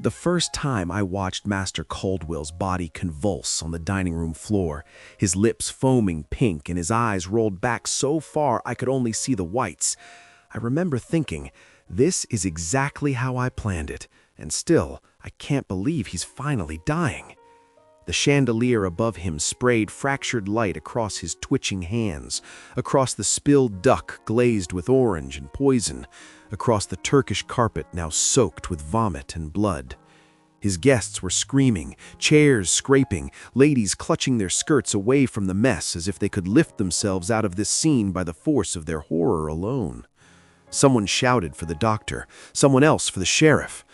The first time I watched Master Caldwell's body convulse on the dining room floor, his lips foaming pink and his eyes rolled back so far I could only see the whites, I remember thinking, this is exactly how I planned it, and still, I can't believe he's finally dying. The chandelier above him sprayed fractured light across his twitching hands, across the spilled duck glazed with orange and poison, across the Turkish carpet now soaked with vomit and blood. His guests were screaming, chairs scraping, ladies clutching their skirts away from the mess as if they could lift themselves out of this scene by the force of their horror alone. Someone shouted for the doctor, someone else for the sheriff.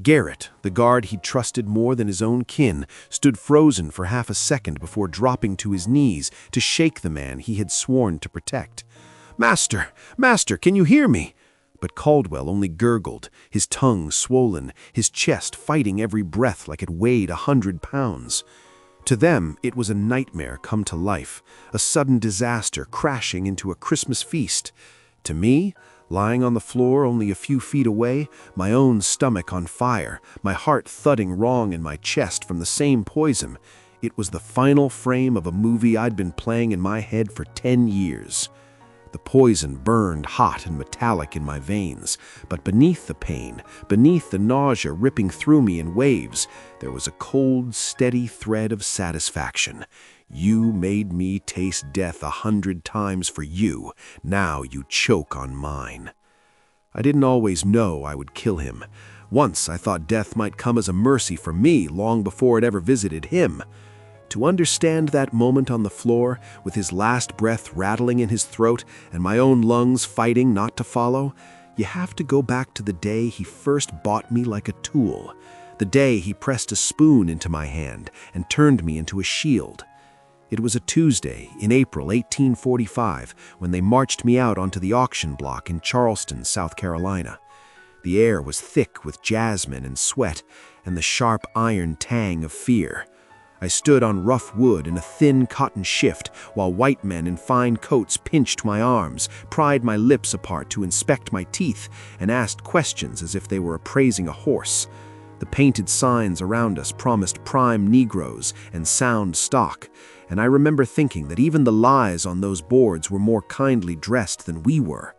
Garrett, the guard he'd trusted more than his own kin, stood frozen for half a second before dropping to his knees to shake the man he had sworn to protect. "Master! Master, can you hear me?" But Caldwell only gurgled, his tongue swollen, his chest fighting every breath like it weighed 100 pounds. To them, it was a nightmare come to life, a sudden disaster crashing into a Christmas feast. To me, lying on the floor only a few feet away, my own stomach on fire, my heart thudding wrong in my chest from the same poison, it was the final frame of a movie I'd been playing in my head for 10 years. The poison burned hot and metallic in my veins, but beneath the pain, beneath the nausea ripping through me in waves, there was a cold, steady thread of satisfaction. You made me taste death 100 times for you. Now you choke on mine. I didn't always know I would kill him. Once I thought death might come as a mercy for me long before it ever visited him. To understand that moment on the floor, with his last breath rattling in his throat and my own lungs fighting not to follow, you have to go back to the day he first bought me like a tool. The day he pressed a spoon into my hand and turned me into a shield. It was a Tuesday in April 1845 when they marched me out onto the auction block in Charleston, South Carolina. The air was thick with jasmine and sweat and the sharp iron tang of fear. I stood on rough wood in a thin cotton shift while white men in fine coats pinched my arms, pried my lips apart to inspect my teeth, and asked questions as if they were appraising a horse. The painted signs around us promised prime Negroes and sound stock, and I remember thinking that even the lies on those boards were more kindly dressed than we were.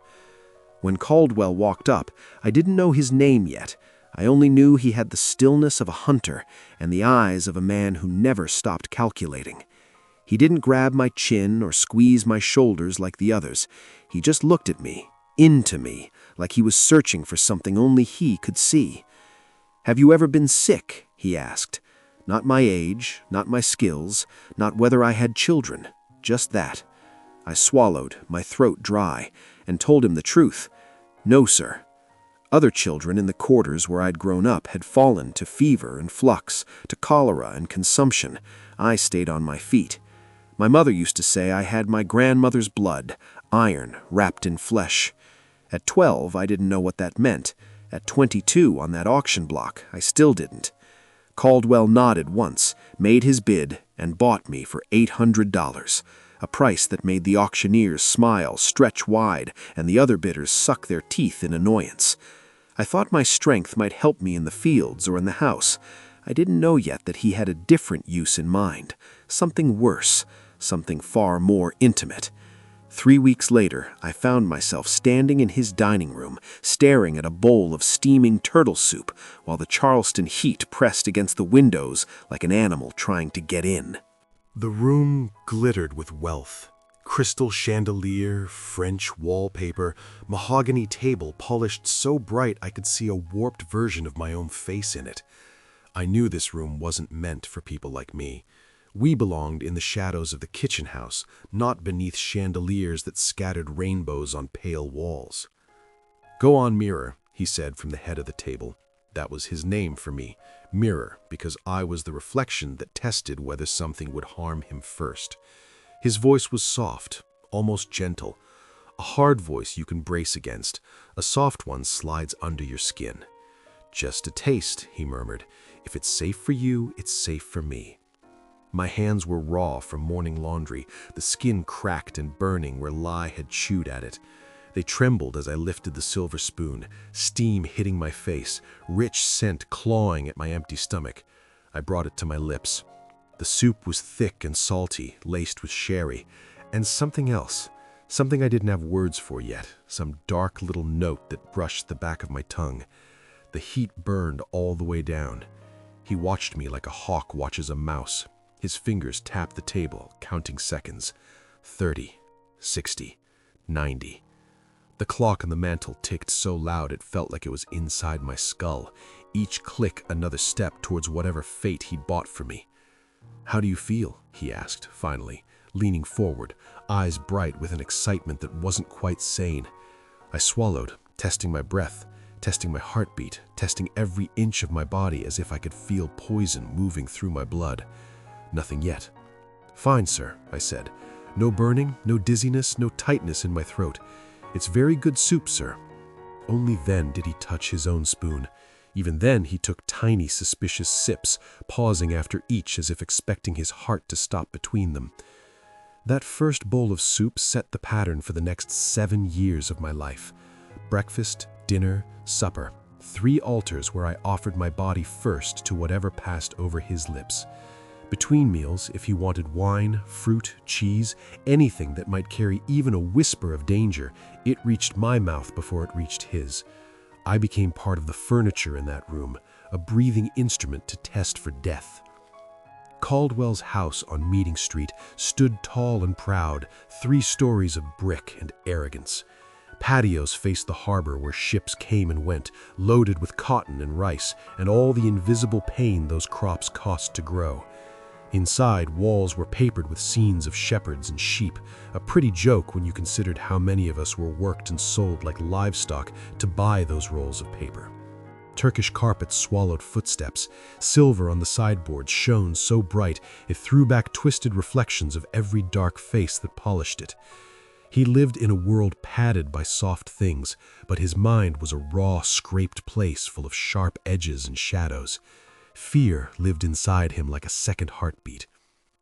When Caldwell walked up, I didn't know his name yet. I only knew he had the stillness of a hunter and the eyes of a man who never stopped calculating. He didn't grab my chin or squeeze my shoulders like the others. He just looked at me, into me, like he was searching for something only he could see. "Have you ever been sick?" he asked. Not my age, not my skills, not whether I had children, just that. I swallowed, my throat dry, and told him the truth. "No, sir." Other children in the quarters where I'd grown up had fallen to fever and flux, to cholera and consumption. I stayed on my feet. My mother used to say I had my grandmother's blood, iron wrapped in flesh. At 12, I didn't know what that meant. At 22, on that auction block, I still didn't. Caldwell nodded once, made his bid, and bought me for $800, a price that made the auctioneers smile, stretch wide, and the other bidders suck their teeth in annoyance. I thought my strength might help me in the fields or in the house. I didn't know yet that he had a different use in mind, something worse, something far more intimate. 3 weeks later, I found myself standing in his dining room, staring at a bowl of steaming turtle soup, while the Charleston heat pressed against the windows like an animal trying to get in. The room glittered with wealth. Crystal chandelier, French wallpaper, mahogany table polished so bright I could see a warped version of my own face in it. I knew this room wasn't meant for people like me. We belonged in the shadows of the kitchen house, not beneath chandeliers that scattered rainbows on pale walls. "Go on, Meera," he said from the head of the table. That was his name for me, Mirror, because I was the reflection that tested whether something would harm him first. His voice was soft, almost gentle. A hard voice you can brace against. A soft one slides under your skin. "Just a taste," he murmured. "If it's safe for you, it's safe for me." My hands were raw from morning laundry, the skin cracked and burning where lye had chewed at it. They trembled as I lifted the silver spoon, steam hitting my face, rich scent clawing at my empty stomach. I brought it to my lips. The soup was thick and salty, laced with sherry, and something else, something I didn't have words for yet, some dark little note that brushed the back of my tongue. The heat burned all the way down. He watched me like a hawk watches a mouse. His fingers tapped the table, counting seconds. 30, 60, 90. The clock on the mantel ticked so loud it felt like it was inside my skull, each click another step towards whatever fate he'd bought for me. "How do you feel?" he asked, finally, leaning forward, eyes bright with an excitement that wasn't quite sane. I swallowed, testing my breath, testing my heartbeat, testing every inch of my body as if I could feel poison moving through my blood. Nothing yet. "Fine, sir," I said. "No burning, no dizziness, no tightness in my throat. It's very good soup, sir." Only then did he touch his own spoon. Even then he took tiny, suspicious sips, pausing after each as if expecting his heart to stop between them. That first bowl of soup set the pattern for the next 7 years of my life. Breakfast, dinner, supper. 3 altars where I offered my body first to whatever passed over his lips. Between meals, if he wanted wine, fruit, cheese, anything that might carry even a whisper of danger, it reached my mouth before it reached his. I became part of the furniture in that room, a breathing instrument to test for death. Caldwell's house on Meeting Street stood tall and proud, 3 stories of brick and arrogance. Patios faced the harbor where ships came and went, loaded with cotton and rice, and all the invisible pain those crops cost to grow. Inside, walls were papered with scenes of shepherds and sheep, a pretty joke when you considered how many of us were worked and sold like livestock to buy those rolls of paper. Turkish carpets swallowed footsteps. Silver on the sideboards shone so bright it threw back twisted reflections of every dark face that polished it. He lived in a world padded by soft things, but his mind was a raw, scraped place full of sharp edges and shadows. Fear lived inside him like a second heartbeat.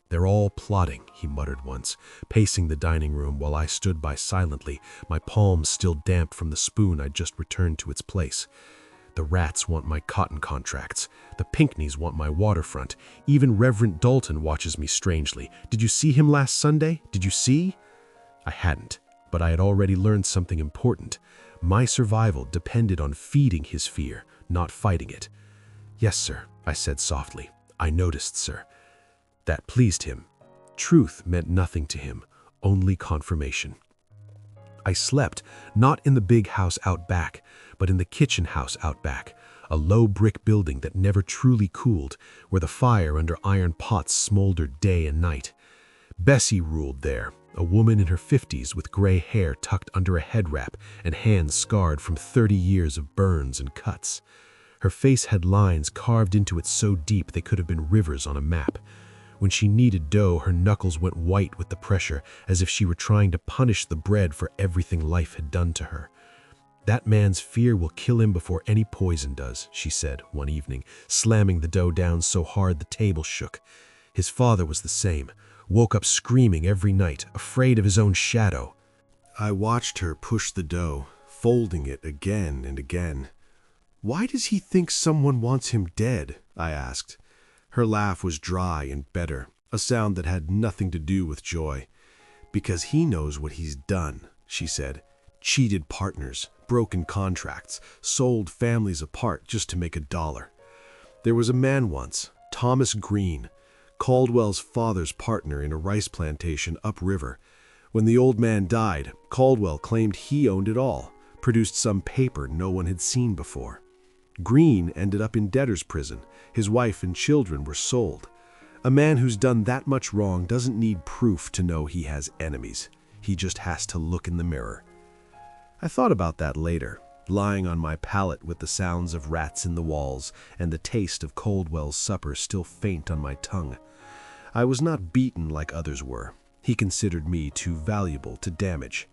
"They're all plotting," he muttered once, pacing the dining room while I stood by silently, my palms still damp from the spoon I'd just returned to its place. "The rats want my cotton contracts. The Pinckneys want my waterfront. Even Reverend Dalton watches me strangely. Did you see him last Sunday? Did you see?" I hadn't, but I had already learned something important. My survival depended on feeding his fear, not fighting it. "Yes, sir," I said softly. "I noticed, sir." That pleased him. Truth meant nothing to him, only confirmation. I slept, not in the big house out back, but in the kitchen house out back, a low brick building that never truly cooled, where the fire under iron pots smoldered day and night. Bessie ruled there, a woman in her 50s with gray hair tucked under a head wrap and hands scarred from 30 years of burns and cuts. Her face had lines carved into it so deep they could have been rivers on a map. When she kneaded dough, her knuckles went white with the pressure, as if she were trying to punish the bread for everything life had done to her. "That man's fear will kill him before any poison does," she said one evening, slamming the dough down so hard the table shook. His father was the same, woke up screaming every night, afraid of his own shadow. I watched her push the dough, folding it again and again. "Why does he think someone wants him dead?" I asked. Her laugh was dry and bitter, a sound that had nothing to do with joy. "Because he knows what he's done," she said. "Cheated partners, broken contracts, sold families apart just to make $1. There was a man once, Thomas Green, Caldwell's father's partner in a rice plantation upriver. When the old man died, Caldwell claimed he owned it all, produced some paper no one had seen before. Green ended up in debtor's prison. His wife and children were sold. A man who's done that much wrong doesn't need proof to know he has enemies. He just has to look in the mirror. I thought about that later, lying on my pallet with the sounds of rats in the walls and the taste of Caldwell's supper still faint on my tongue. I was not beaten like others were. He considered me too valuable to damage.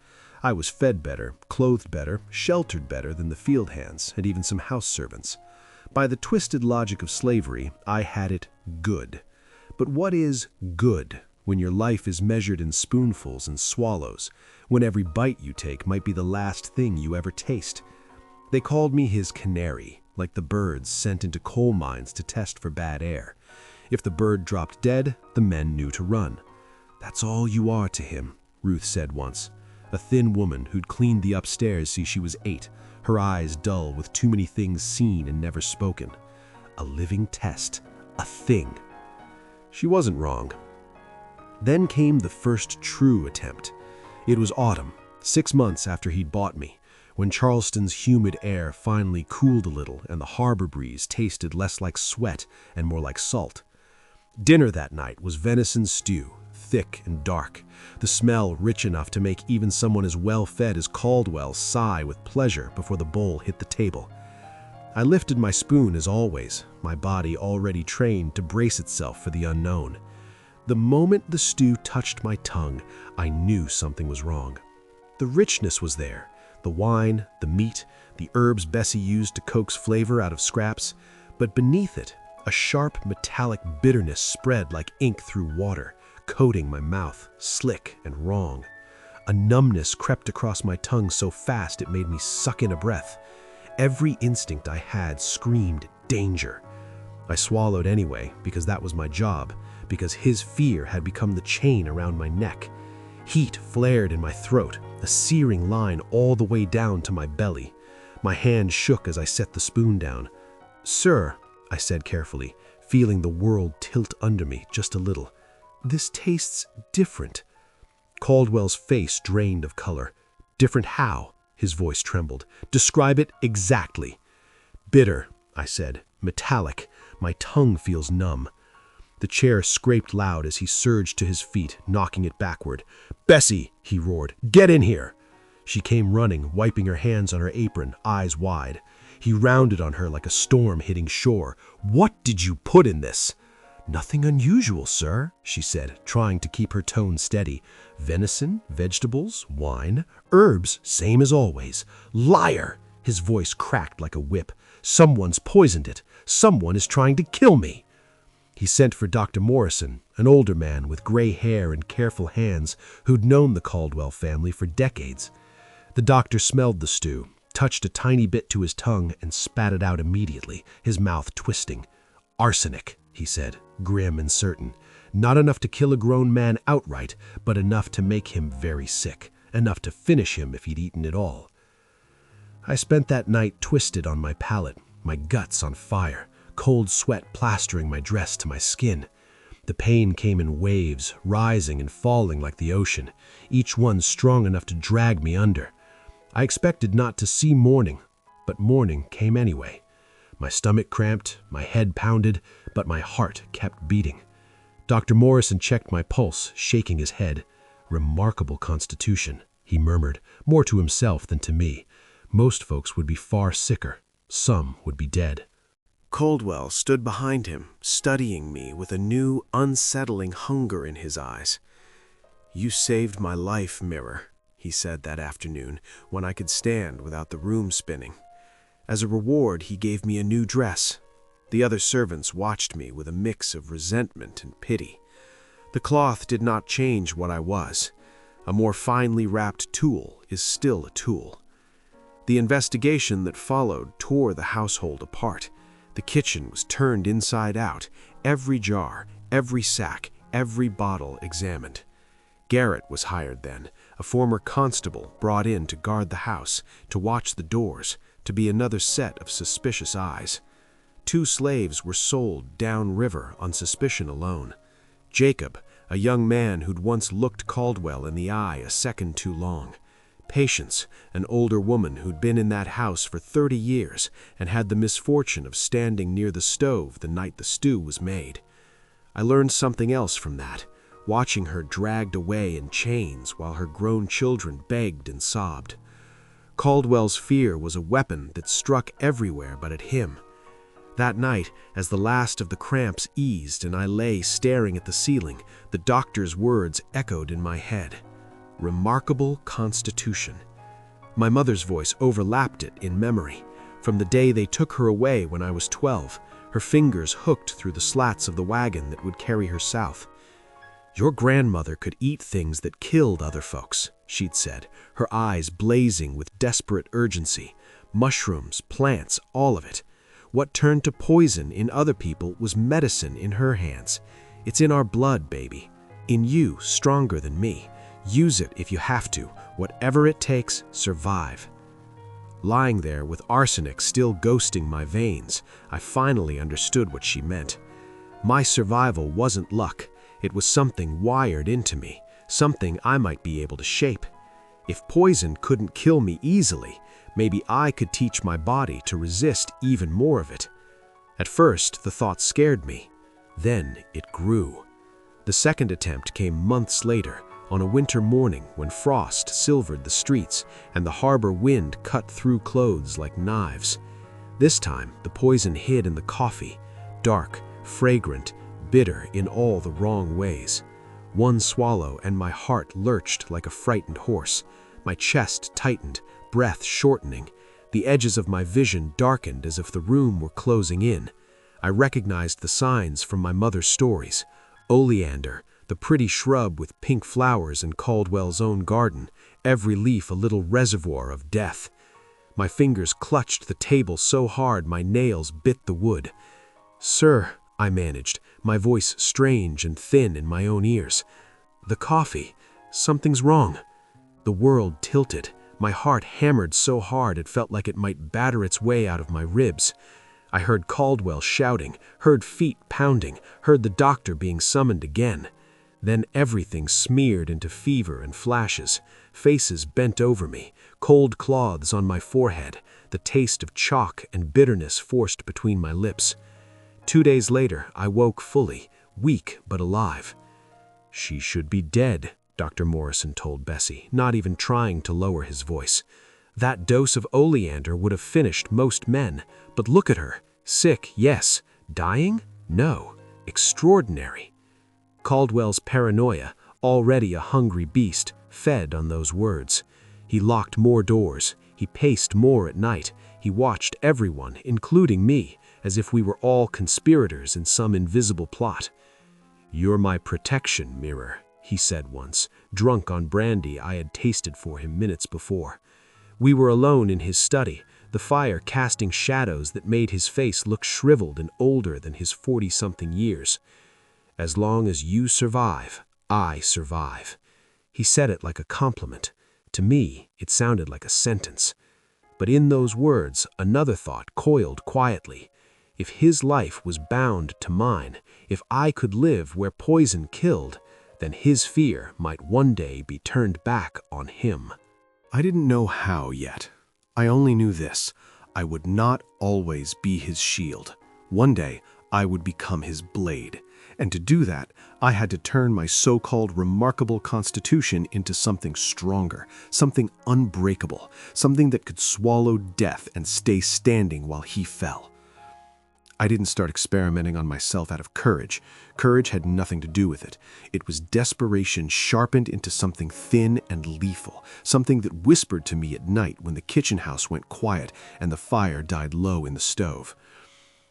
I was fed better, clothed better, sheltered better than the field hands and even some house servants. By the twisted logic of slavery, I had it good. But what is good? when your life is measured in spoonfuls and swallows, when every bite you take might be the last thing you ever taste. They called me his canary, like the birds sent into coal mines to test for bad air. If the bird dropped dead, the men knew to run. "That's all you are to him," Ruth said once. A thin woman who'd cleaned the upstairs since she was 8, her eyes dull with too many things seen and never spoken. A living test, a thing. She wasn't wrong. Then came the first true attempt. It was autumn, 6 months after he'd bought me, when Charleston's humid air finally cooled a little and the harbor breeze tasted less like sweat and more like salt. Dinner that night was venison stew, thick and dark, the smell rich enough to make even someone as well-fed as Caldwell sigh with pleasure before the bowl hit the table. I lifted my spoon as always, my body already trained to brace itself for the unknown. The moment the stew touched my tongue, I knew something was wrong. The richness was there, the wine, the meat, the herbs Bessie used to coax flavor out of scraps, but beneath it, a sharp metallic bitterness spread like ink through water, coating my mouth, slick and wrong. A numbness crept across my tongue so fast it made me suck in a breath. Every instinct I had screamed danger. I swallowed anyway, because that was my job, because his fear had become the chain around my neck. Heat flared in my throat, a searing line all the way down to my belly. My hand shook as I set the spoon down. "Sir," I said carefully, feeling the world tilt under me just a little, "this tastes different." Caldwell's face drained of color. "Different how?" His voice trembled. "Describe it exactly." "Bitter," I said. "Metallic. My tongue feels numb." The chair scraped loud as he surged to his feet, knocking it backward. "Bessie," he roared, "get in here!" She came running, wiping her hands on her apron, eyes wide. He rounded on her like a storm hitting shore. "What did you put in this?" "Nothing unusual, sir," she said, trying to keep her tone steady. "Venison, vegetables, wine, herbs, same as always." "Liar!" His voice cracked like a whip. "Someone's poisoned it. Someone is trying to kill me." He sent for Dr. Morrison, an older man with gray hair and careful hands who'd known the Caldwell family for decades. The doctor smelled the stew, touched a tiny bit to his tongue, and spat it out immediately, his mouth twisting. "Arsenic," he said, grim and certain. "Not enough to kill a grown man outright, but enough to make him very sick, enough to finish him if he'd eaten it all." I spent that night twisted on my pallet, my guts on fire, cold sweat plastering my dress to my skin. The pain came in waves, rising and falling like the ocean, each one strong enough to drag me under. I expected not to see morning, but morning came anyway. My stomach cramped, my head pounded, but my heart kept beating. Dr. Morrison checked my pulse, shaking his head. "Remarkable constitution," he murmured, more to himself than to me. "Most folks would be far sicker. Some would be dead." Caldwell stood behind him, studying me with a new, unsettling hunger in his eyes. "You saved my life, Meera," he said that afternoon, when I could stand without the room spinning. As a reward, he gave me a new dress. The other servants watched me with a mix of resentment and pity. The cloth did not change what I was. A more finely wrapped tool is still a tool. The investigation that followed tore the household apart. The kitchen was turned inside out, every jar, every sack, every bottle examined. Garrett was hired then, a former constable brought in to guard the house, to watch the doors, to be another set of suspicious eyes. 2 slaves were sold downriver on suspicion alone. Jacob, a young man who'd once looked Caldwell in the eye a second too long. Patience, an older woman who'd been in that house for 30 years and had the misfortune of standing near the stove the night the stew was made. I learned something else from that, watching her dragged away in chains while her grown children begged and sobbed. Caldwell's fear was a weapon that struck everywhere but at him. That night, as the last of the cramps eased and I lay staring at the ceiling, the doctor's words echoed in my head. Remarkable constitution. My mother's voice overlapped it in memory. From the day they took her away when I was 12, her fingers hooked through the slats of the wagon that would carry her south. "Your grandmother could eat things that killed other folks," she'd said, her eyes blazing with desperate urgency. Mushrooms, plants, all of it. What turned to poison in other people was medicine in her hands. It's in our blood, baby. In you, stronger than me. Use it if you have to. Whatever it takes, survive. Lying there with arsenic still ghosting my veins, I finally understood what she meant. My survival wasn't luck. It was something wired into me, something I might be able to shape. If poison couldn't kill me easily, maybe I could teach my body to resist even more of it. At first, the thought scared me. Then it grew. The second attempt came months later, on a winter morning when frost silvered the streets and the harbor wind cut through clothes like knives. This time, the poison hid in the coffee, dark, fragrant, bitter in all the wrong ways. One swallow and my heart lurched like a frightened horse. My chest tightened, breath shortening. The edges of my vision darkened as if the room were closing in. I recognized the signs from my mother's stories. Oleander, the pretty shrub with pink flowers in Caldwell's own garden, every leaf a little reservoir of death. My fingers clutched the table so hard my nails bit the wood. "Sir," I managed, my voice strange and thin in my own ears. "The coffee. Something's wrong." The world tilted. My heart hammered so hard it felt like it might batter its way out of my ribs. I heard Caldwell shouting, heard feet pounding, heard the doctor being summoned again. Then everything smeared into fever and flashes. Faces bent over me, cold cloths on my forehead, the taste of chalk and bitterness forced between my lips. 2 days later, I woke fully, weak but alive. "She should be dead," Dr. Morrison told Bessie, not even trying to lower his voice. "That dose of oleander would have finished most men, but look at her. Sick, yes. Dying? No. Extraordinary." Caldwell's paranoia, already a hungry beast, fed on those words. He locked more doors. He paced more at night. He watched everyone, including me, as if we were all conspirators in some invisible plot. "You're my protection, Meera," he said once, drunk on brandy I had tasted for him minutes before. We were alone in his study, the fire casting shadows that made his face look shriveled and older than his 40-something years. "As long as you survive, I survive." He said it like a compliment. To me, it sounded like a sentence. But in those words, another thought coiled quietly. If his life was bound to mine, if I could live where poison killed, then his fear might one day be turned back on him. I didn't know how yet. I only knew this: I would not always be his shield. One day, I would become his blade. And to do that, I had to turn my so-called remarkable constitution into something stronger, something unbreakable, something that could swallow death and stay standing while he fell. I didn't start experimenting on myself out of courage. Courage had nothing to do with it. It was desperation sharpened into something thin and lethal, something that whispered to me at night when the kitchen house went quiet and the fire died low in the stove.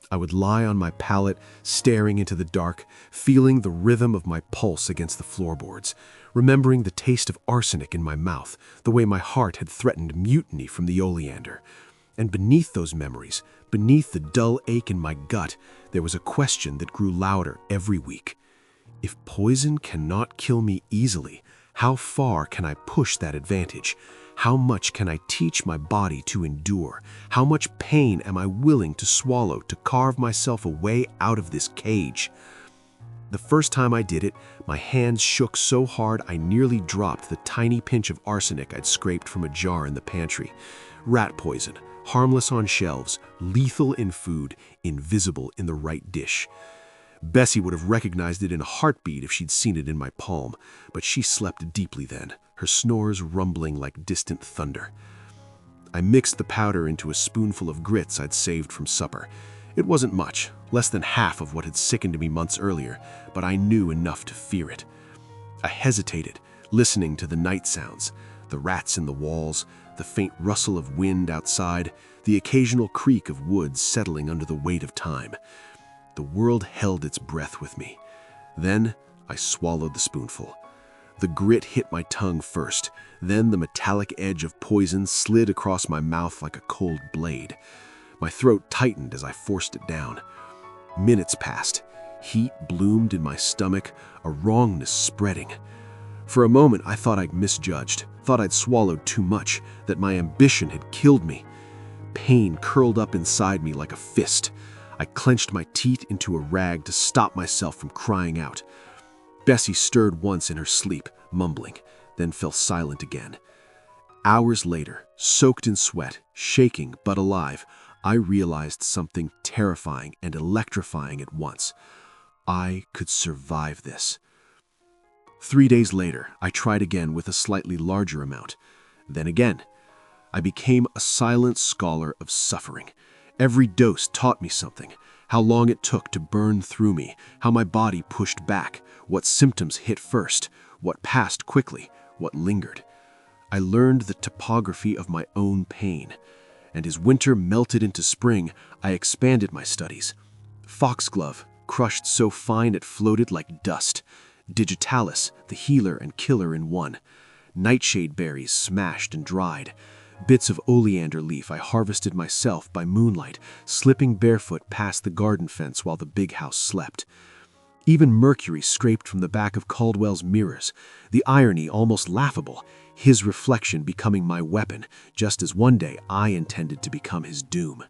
I would lie on my pallet, staring into the dark, feeling the rhythm of my pulse against the floorboards, remembering the taste of arsenic in my mouth, the way my heart had threatened mutiny from the oleander. And beneath those memories, beneath the dull ache in my gut, there was a question that grew louder every week. If poison cannot kill me easily, how far can I push that advantage? How much can I teach my body to endure? How much pain am I willing to swallow to carve myself a way out of this cage? The first time I did it, my hands shook so hard I nearly dropped the tiny pinch of arsenic I'd scraped from a jar in the pantry. Rat poison, harmless on shelves, lethal in food, invisible in the right dish. Bessie would have recognized it in a heartbeat if she'd seen it in my palm, but she slept deeply then, her snores rumbling like distant thunder. I mixed the powder into a spoonful of grits I'd saved from supper. It wasn't much, less than half of what had sickened me months earlier, but I knew enough to fear it. I hesitated, listening to the night sounds, the rats in the walls, the faint rustle of wind outside, the occasional creak of wood settling under the weight of time. The world held its breath with me. Then I swallowed the spoonful. The grit hit my tongue first, then the metallic edge of poison slid across my mouth like a cold blade. My throat tightened as I forced it down. Minutes passed. Heat bloomed in my stomach, a wrongness spreading. For a moment, I thought I'd misjudged, thought I'd swallowed too much, that my ambition had killed me. Pain curled up inside me like a fist. I clenched my teeth into a rag to stop myself from crying out. Bessie stirred once in her sleep, mumbling, then fell silent again. Hours later, soaked in sweat, shaking but alive, I realized something terrifying and electrifying at once. I could survive this. 3 days later, I tried again with a slightly larger amount. Then again. I became a silent scholar of suffering. Every dose taught me something. How long it took to burn through me, how my body pushed back, what symptoms hit first, what passed quickly, what lingered. I learned the topography of my own pain. And as winter melted into spring, I expanded my studies. Foxglove, crushed so fine it floated like dust. Digitalis, the healer and killer in one. Nightshade berries smashed and dried. Bits of oleander leaf I harvested myself by moonlight, slipping barefoot past the garden fence while the big house slept. Even mercury scraped from the back of Caldwell's mirrors, the irony almost laughable, his reflection becoming my weapon, just as one day I intended to become his doom.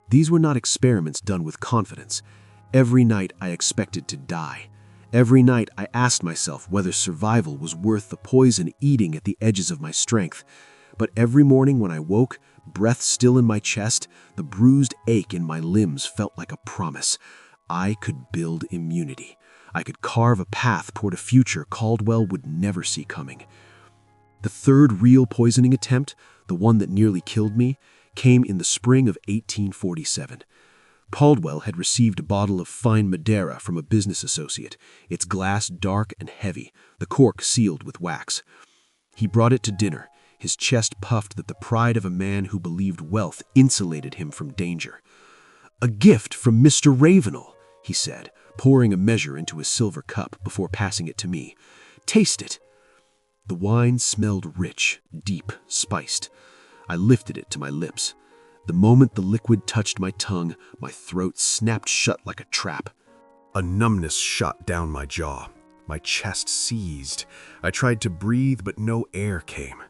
These were not experiments done with confidence. Every night I expected to die. Every night I asked myself whether survival was worth the poison eating at the edges of my strength. But every morning when I woke, breath still in my chest, the bruised ache in my limbs felt like a promise. I could build immunity. I could carve a path toward a future Caldwell would never see coming. The third real poisoning attempt, the one that nearly killed me, came in the spring of 1847. Caldwell had received a bottle of fine Madeira from a business associate, its glass dark and heavy, the cork sealed with wax. He brought it to dinner, his chest puffed that the pride of a man who believed wealth insulated him from danger. "A gift from Mr. Ravenel," he said, pouring a measure into a silver cup before passing it to me. "Taste it." The wine smelled rich, deep, spiced. I lifted it to my lips. The moment the liquid touched my tongue, my throat snapped shut like a trap. A numbness shot down my jaw. My chest seized. I tried to breathe, but no air came.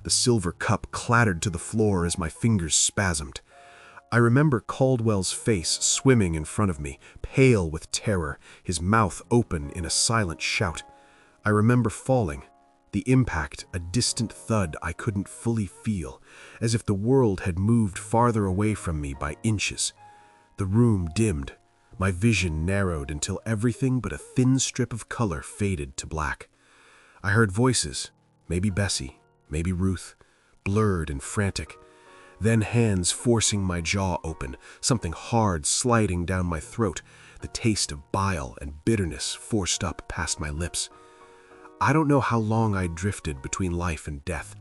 The silver cup clattered to the floor as my fingers spasmed. I remember Caldwell's face swimming in front of me, pale with terror, his mouth open in a silent shout. I remember falling. The impact, a distant thud I couldn't fully feel, as if the world had moved farther away from me by inches. The room dimmed. My vision narrowed until everything but a thin strip of color faded to black. I heard voices, maybe Bessie, maybe Ruth, blurred and frantic. Then hands forcing my jaw open, something hard sliding down my throat, the taste of bile and bitterness forced up past my lips. I don't know how long I drifted between life and death.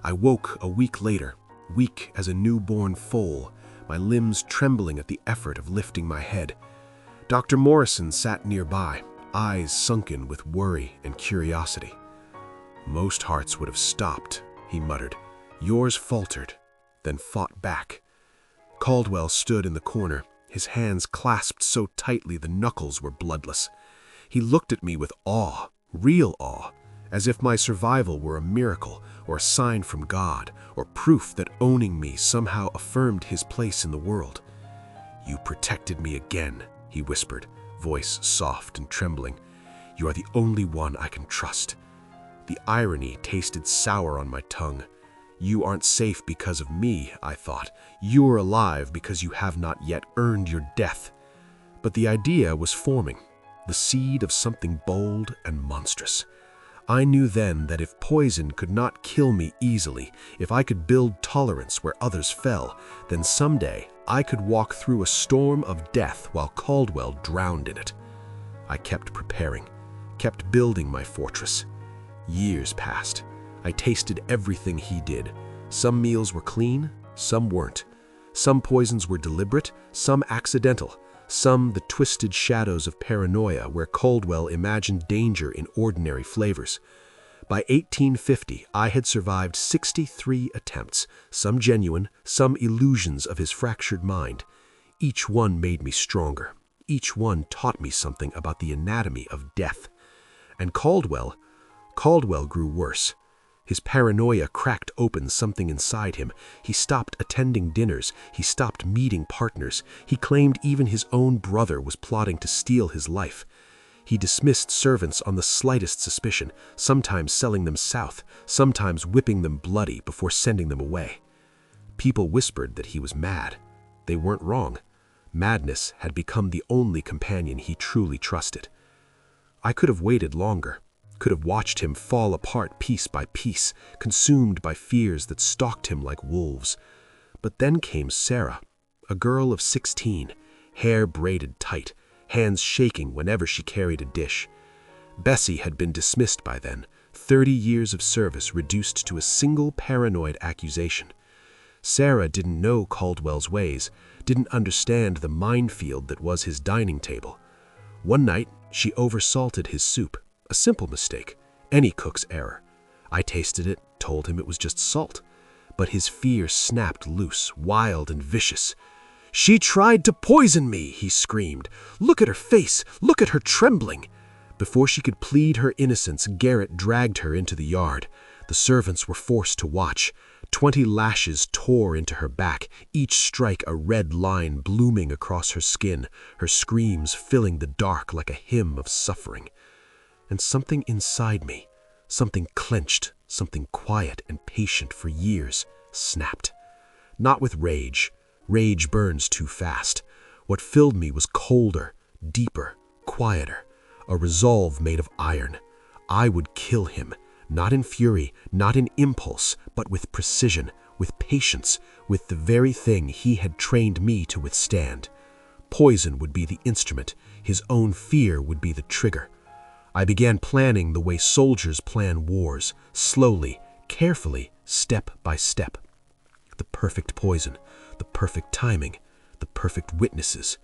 I woke a week later, weak as a newborn foal, my limbs trembling at the effort of lifting my head. Dr. Morrison sat nearby, eyes sunken with worry and curiosity. "Most hearts would have stopped," he muttered. "Yours faltered, then fought back." Caldwell stood in the corner, his hands clasped so tightly the knuckles were bloodless. He looked at me with awe, real awe, as if my survival were a miracle or a sign from God, or proof that owning me somehow affirmed his place in the world. "You protected me again," he whispered, voice soft and trembling. "You are the only one I can trust." The irony tasted sour on my tongue. You aren't safe because of me, I thought. You're alive because you have not yet earned your death. But the idea was forming, the seed of something bold and monstrous. I knew then that if poison could not kill me easily, if I could build tolerance where others fell, then someday I could walk through a storm of death while Caldwell drowned in it. I kept preparing, kept building my fortress. Years passed. I tasted everything he did. Some meals were clean, some weren't. Some poisons were deliberate, some accidental. some the twisted shadows of paranoia where Caldwell imagined danger in ordinary flavors. By 1850, I had survived 63 attempts, some genuine, some illusions of his fractured mind. Each one made me stronger. Each one taught me something about the anatomy of death. And Caldwell grew worse. His paranoia cracked open something inside him. He stopped attending dinners. He stopped meeting partners. He claimed even his own brother was plotting to steal his life. He dismissed servants on the slightest suspicion, sometimes selling them south, sometimes whipping them bloody before sending them away. People whispered that he was mad. They weren't wrong. Madness had become the only companion he truly trusted. I could have waited longer, could have watched him fall apart piece by piece, consumed by fears that stalked him like wolves. But then came Sarah, a girl of 16, hair braided tight, hands shaking whenever she carried a dish. Bessie had been dismissed by then, 30 years of service reduced to a single paranoid accusation. Sarah didn't know Caldwell's ways, didn't understand the minefield that was his dining table. One night, she oversalted his soup, a simple mistake, any cook's error. I tasted it, told him it was just salt. But his fear snapped loose, wild and vicious. "She tried to poison me," he screamed. "Look at her face, look at her trembling." Before she could plead her innocence, Garrett dragged her into the yard. The servants were forced to watch. 20 lashes tore into her back, each strike a red line blooming across her skin, her screams filling the dark like a hymn of suffering. And something inside me, something clenched, something quiet and patient for years, snapped. Not with rage. Rage burns too fast. What filled me was colder, deeper, quieter, a resolve made of iron. I would kill him. Not in fury, not in impulse, but with precision, with patience, with the very thing he had trained me to withstand. Poison would be the instrument, his own fear would be the trigger. I began planning the way soldiers plan wars, slowly, carefully, step by step. The perfect poison, the perfect timing, the perfect witnesses.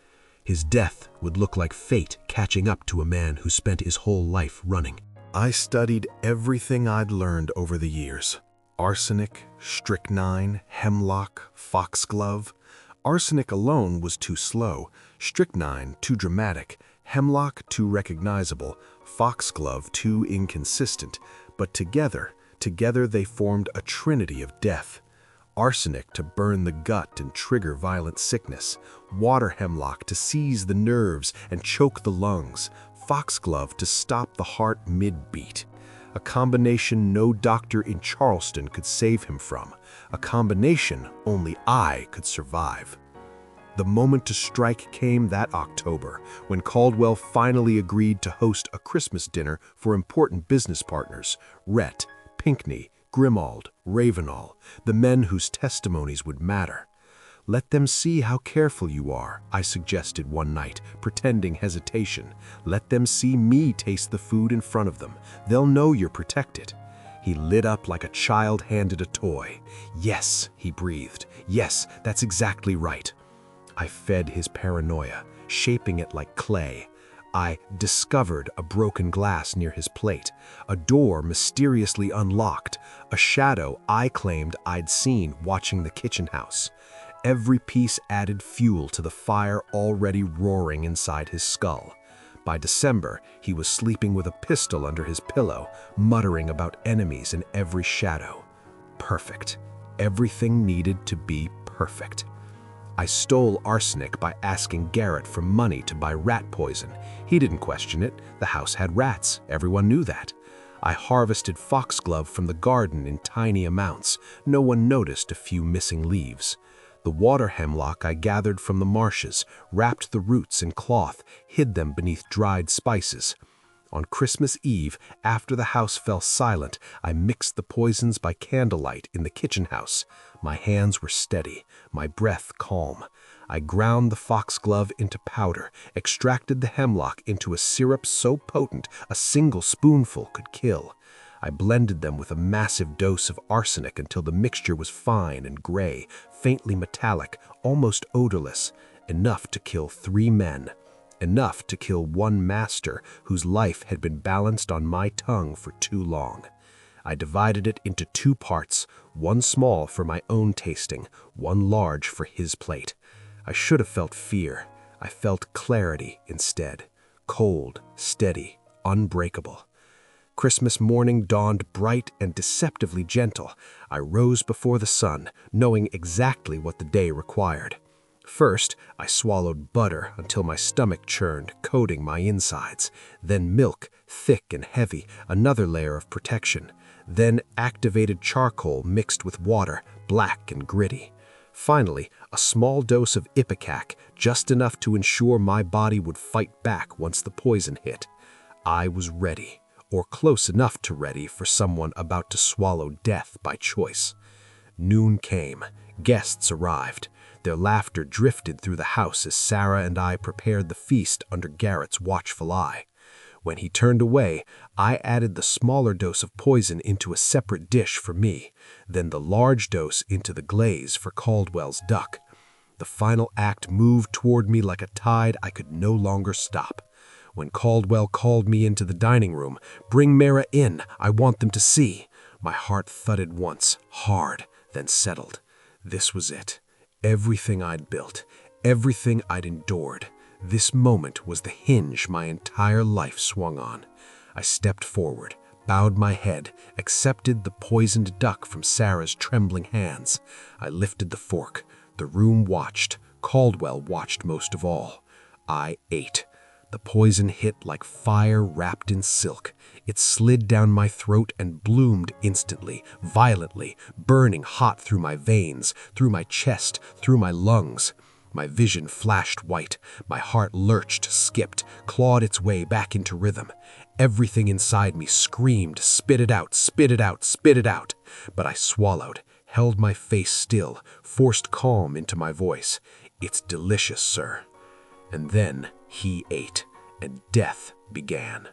His death would look like fate catching up to a man who spent his whole life running. I studied everything I'd learned over the years. Arsenic, strychnine, hemlock, foxglove. Arsenic alone was too slow, strychnine too dramatic, hemlock too recognizable, foxglove too inconsistent, but together they formed a trinity of death. Arsenic to burn the gut and trigger violent sickness, water hemlock to seize the nerves and choke the lungs, foxglove to stop the heart mid-beat. A combination no doctor in Charleston could save him from, a combination only I could survive. The moment to strike came that October, when Caldwell finally agreed to host a Christmas dinner for important business partners, Rhett, Pinckney, Grimald, Ravenall, the men whose testimonies would matter. "Let them see how careful you are," I suggested one night, pretending hesitation. "Let them see me taste the food in front of them. They'll know you're protected." He lit up like a child handed a toy. "Yes," he breathed. "Yes, that's exactly right." I fed his paranoia, shaping it like clay. I discovered a broken glass near his plate, a door mysteriously unlocked, a shadow I claimed I'd seen watching the kitchen house. Every piece added fuel to the fire already roaring inside his skull. By December, he was sleeping with a pistol under his pillow, muttering about enemies in every shadow. Perfect. Everything needed to be perfect. I stole arsenic by asking Garrett for money to buy rat poison. He didn't question it. The house had rats. Everyone knew that. I harvested foxglove from the garden in tiny amounts. No one noticed a few missing leaves. The water hemlock I gathered from the marshes, wrapped the roots in cloth, hid them beneath dried spices. On Christmas Eve, after the house fell silent, I mixed the poisons by candlelight in the kitchen house. My hands were steady, my breath calm. I ground the foxglove into powder, extracted the hemlock into a syrup so potent a single spoonful could kill. I blended them with a massive dose of arsenic until the mixture was fine and gray, faintly metallic, almost odorless. enough to kill 3 men. Enough to kill one master whose life had been balanced on my tongue for too long. I divided it into 2 parts, one small for my own tasting, one large for his plate. I should have felt fear. I felt clarity instead. Cold, steady, unbreakable. Christmas morning dawned bright and deceptively gentle. I rose before the sun, knowing exactly what the day required. First, I swallowed butter until my stomach churned, coating my insides. Then milk, thick and heavy, another layer of protection. Then activated charcoal mixed with water, black and gritty. Finally, a small dose of ipecac, just enough to ensure my body would fight back once the poison hit. I was ready, or close enough to ready for someone about to swallow death by choice. Noon came. Guests arrived. Their laughter drifted through the house as Sarah and I prepared the feast under Garrett's watchful eye. When he turned away, I added the smaller dose of poison into a separate dish for me, then the large dose into the glaze for Caldwell's duck. The final act moved toward me like a tide I could no longer stop. When Caldwell called me into the dining room, "Bring Meera in, I want them to see," my heart thudded once, hard, then settled. This was it. Everything I'd built, everything I'd endured. This moment was the hinge my entire life swung on. I stepped forward, bowed my head, accepted the poisoned duck from Sarah's trembling hands. I lifted the fork. The room watched. Caldwell watched most of all. I ate. The poison hit like fire wrapped in silk. It slid down my throat and bloomed instantly, violently, burning hot through my veins, through my chest, through my lungs. My vision flashed white. My heart lurched, skipped, clawed its way back into rhythm. Everything inside me screamed, "Spit it out, spit it out, spit it out." But I swallowed, held my face still, forced calm into my voice. "It's delicious, sir." And then he ate, and death began.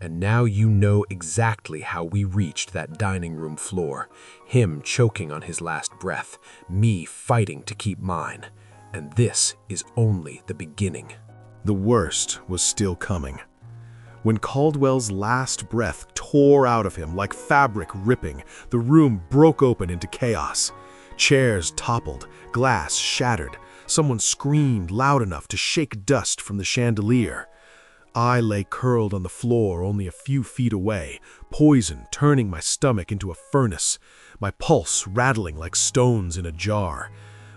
And now you know exactly how we reached that dining room floor. Him choking on his last breath, me fighting to keep mine. And this is only the beginning. The worst was still coming. When Caldwell's last breath tore out of him like fabric ripping, the room broke open into chaos. Chairs toppled, glass shattered. Someone screamed loud enough to shake dust from the chandelier. I lay curled on the floor only a few feet away, poison turning my stomach into a furnace, my pulse rattling like stones in a jar.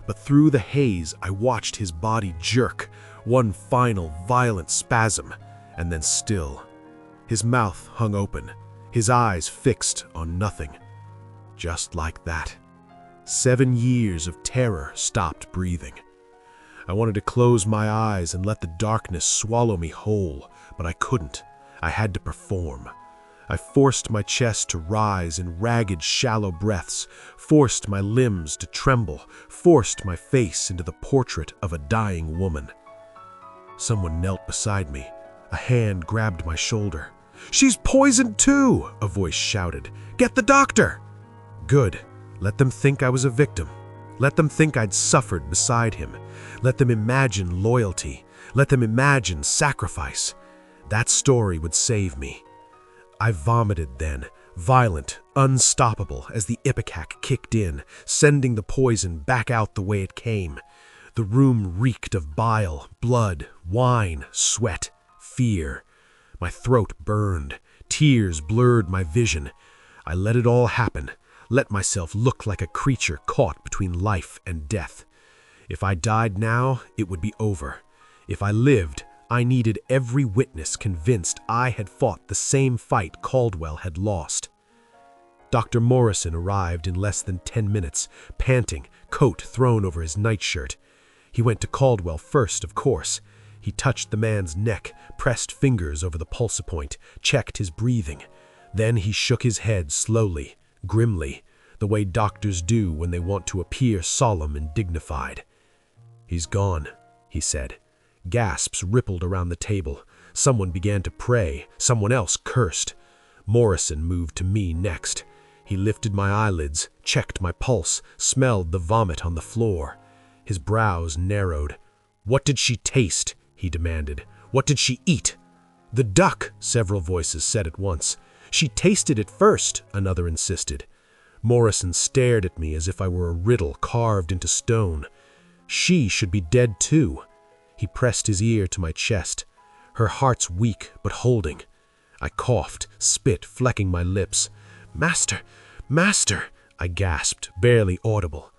But through the haze, I watched his body jerk, one final violent spasm, and then still. His mouth hung open, his eyes fixed on nothing. Just like that. 7 years of terror stopped breathing. I wanted to close my eyes and let the darkness swallow me whole, but I couldn't. I had to perform. I forced my chest to rise in ragged, shallow breaths, forced my limbs to tremble, forced my face into the portrait of a dying woman. Someone knelt beside me. A hand grabbed my shoulder. "She's poisoned too!" a voice shouted. "Get the doctor!" Good. Let them think I was a victim. Let them think I'd suffered beside him. Let them imagine loyalty. Let them imagine sacrifice. That story would save me. I vomited then, violent, unstoppable, as the ipecac kicked in, sending the poison back out the way it came. The room reeked of bile, blood, wine, sweat, fear. My throat burned. Tears blurred my vision. I let it all happen. Let myself look like a creature caught between life and death. If I died now, it would be over. If I lived, I needed every witness convinced I had fought the same fight Caldwell had lost. Dr. Morrison arrived in less than 10 minutes, panting, coat thrown over his nightshirt. He went to Caldwell first, of course. He touched the man's neck, pressed fingers over the pulse point, checked his breathing. Then he shook his head slowly, grimly, the way doctors do when they want to appear solemn and dignified. "He's gone," he said. Gasps rippled around the table. Someone began to pray. Someone else cursed. Morrison moved to me next. He lifted my eyelids, checked my pulse, smelled the vomit on the floor. His brows narrowed. "What did she taste?" he demanded. "What did she eat?" "The duck," several voices said at once. "She tasted it first," another insisted. Morrison stared at me as if I were a riddle carved into stone. She should be dead too. He pressed his ear to my chest. Her heart's weak, but holding. I coughed, spit flecking my lips. "Master, master," I gasped, barely audible.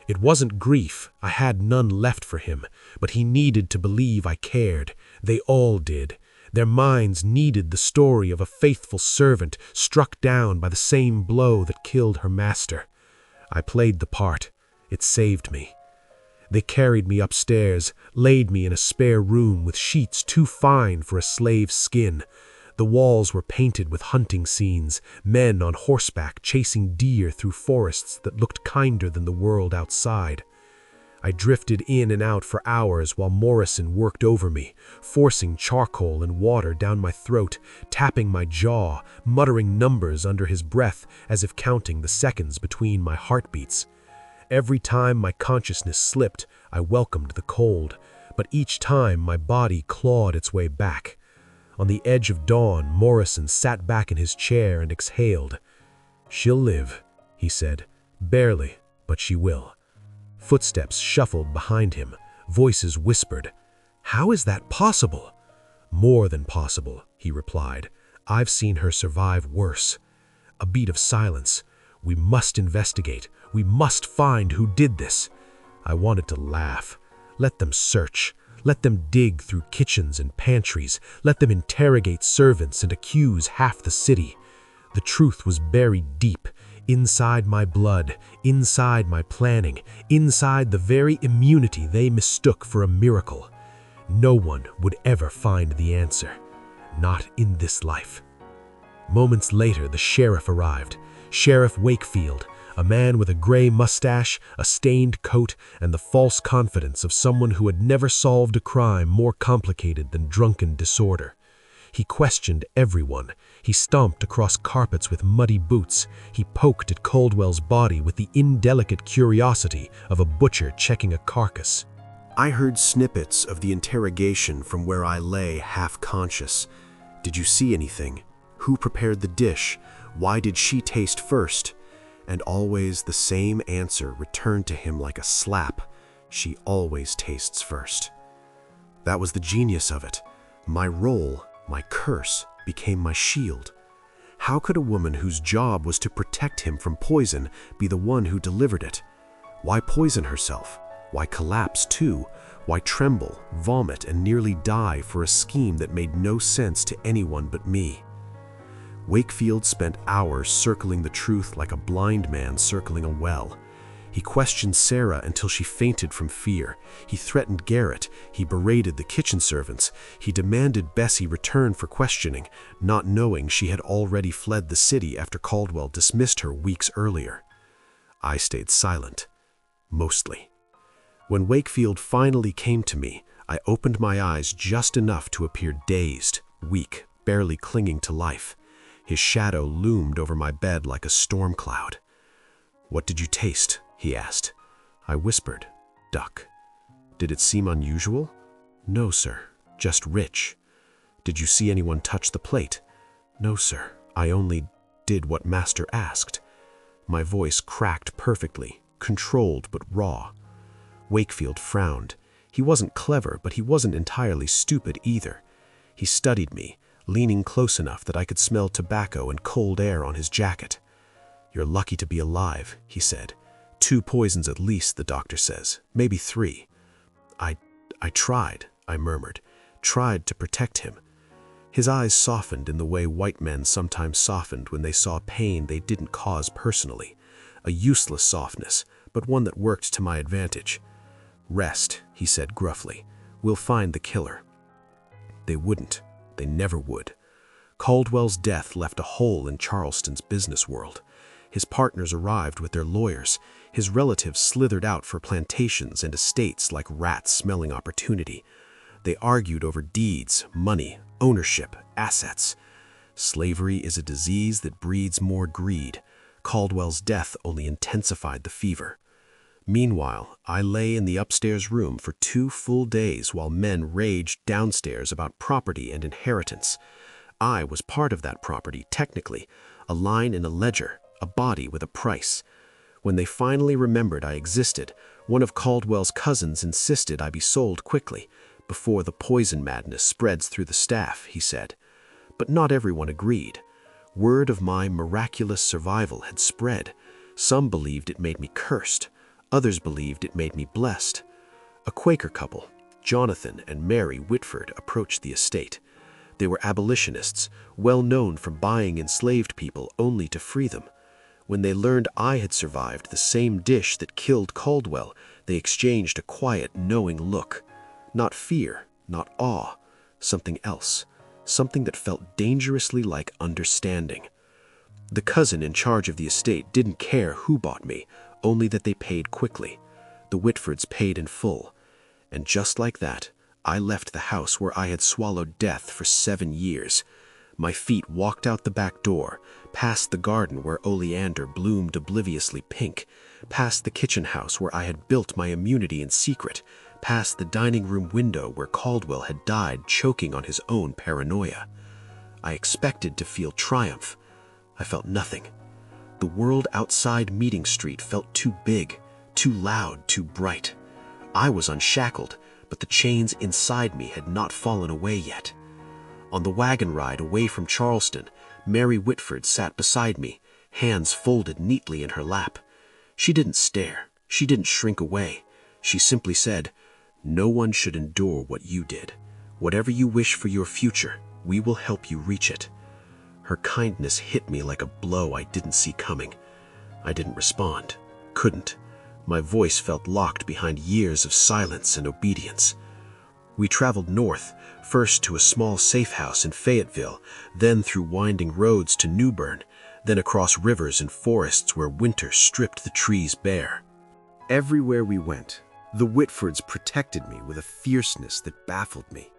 It wasn't grief, I had none left for him, but he needed to believe I cared. They all did. Their minds needed the story of a faithful servant struck down by the same blow that killed her master. I played the part. It saved me. They carried me upstairs, laid me in a spare room with sheets too fine for a slave's skin. The walls were painted with hunting scenes, men on horseback chasing deer through forests that looked kinder than the world outside. I drifted in and out for hours while Morrison worked over me, forcing charcoal and water down my throat, tapping my jaw, muttering numbers under his breath as if counting the seconds between my heartbeats. Every time my consciousness slipped, I welcomed the cold, but each time my body clawed its way back. On the edge of dawn, Morrison sat back in his chair and exhaled. "She'll live," he said. "Barely, but she will." Footsteps shuffled behind him. Voices whispered. "How is that possible?" "More than possible," he replied. "I've seen her survive worse." A beat of silence. "We must investigate. We must find who did this." I wanted to laugh. Let them search. Let them dig through kitchens and pantries. Let them interrogate servants and accuse half the city. The truth was buried deep, inside my blood, inside my planning, inside the very immunity they mistook for a miracle. No one would ever find the answer. Not in this life. Moments later, the sheriff arrived. Sheriff Wakefield, a man with a gray mustache, a stained coat, and the false confidence of someone who had never solved a crime more complicated than drunken disorder. He questioned everyone. He stomped across carpets with muddy boots. He poked at Caldwell's body with the indelicate curiosity of a butcher checking a carcass. I heard snippets of the interrogation from where I lay half-conscious. Did you see anything? Who prepared the dish? Why did she taste first? And always the same answer returned to him like a slap. She always tastes first. That was the genius of it. My role, my curse, became my shield. How could a woman whose job was to protect him from poison be the one who delivered it? Why poison herself? Why collapse too? Why tremble, vomit, and nearly die for a scheme that made no sense to anyone but me? Wakefield spent hours circling the truth like a blind man circling a well. He questioned Sarah until she fainted from fear. He threatened Garrett. He berated the kitchen servants. He demanded Bessie return for questioning, not knowing she had already fled the city after Caldwell dismissed her weeks earlier. I stayed silent. Mostly. When Wakefield finally came to me, I opened my eyes just enough to appear dazed, weak, barely clinging to life. His shadow loomed over my bed like a storm cloud. "What did you taste?" he asked. I whispered, "Duck." "Did it seem unusual?" "No, sir, just rich." "Did you see anyone touch the plate?" "No, sir, I only did what master asked." My voice cracked perfectly, controlled but raw. Wakefield frowned. He wasn't clever, but he wasn't entirely stupid either. He studied me, leaning close enough that I could smell tobacco and cold air on his jacket. "You're lucky to be alive," he said. "2 poisons at least, the doctor says. Maybe 3. I tried," I murmured. "Tried to protect him." His eyes softened in the way white men sometimes softened when they saw pain they didn't cause personally. A useless softness, but one that worked to my advantage. "Rest," he said gruffly. "We'll find the killer." They wouldn't. They never would. Caldwell's death left a hole in Charleston's business world. His partners arrived with their lawyers. His relatives slithered out for plantations and estates like rats smelling opportunity. They argued over deeds, money, ownership, assets. Slavery is a disease that breeds more greed. Caldwell's death only intensified the fever. Meanwhile, I lay in the upstairs room for 2 full days while men raged downstairs about property and inheritance. I was part of that property, technically, a line in a ledger, a body with a price. When they finally remembered I existed, one of Caldwell's cousins insisted I be sold quickly, before the poison madness spreads through the staff, he said. But not everyone agreed. Word of my miraculous survival had spread. Some believed it made me cursed. Others believed it made me blessed. A Quaker couple, Jonathan and Mary Whitford, approached the estate. They were abolitionists, well known for buying enslaved people only to free them. When they learned I had survived the same dish that killed Caldwell, they exchanged a quiet, knowing look. Not fear, not awe, something else. Something that felt dangerously like understanding. The cousin in charge of the estate didn't care who bought me, only that they paid quickly. The Whitfords paid in full. And just like that, I left the house where I had swallowed death for 7 years. My feet walked out the back door, past the garden where oleander bloomed obliviously pink, past the kitchen house where I had built my immunity in secret, past the dining room window where Caldwell had died choking on his own paranoia. I expected to feel triumph. I felt nothing. The world outside Meeting Street felt too big, too loud, too bright. I was unshackled, but the chains inside me had not fallen away yet. On the wagon ride away from Charleston, Mary Whitford sat beside me, hands folded neatly in her lap. She didn't stare. She didn't shrink away. She simply said, "No one should endure what you did. Whatever you wish for your future, we will help you reach it." Her kindness hit me like a blow I didn't see coming. I didn't respond. Couldn't. My voice felt locked behind years of silence and obedience. We traveled north, first to a small safe house in Fayetteville, then through winding roads to New Bern, then across rivers and forests where winter stripped the trees bare. Everywhere we went, the Whitfords protected me with a fierceness that baffled me.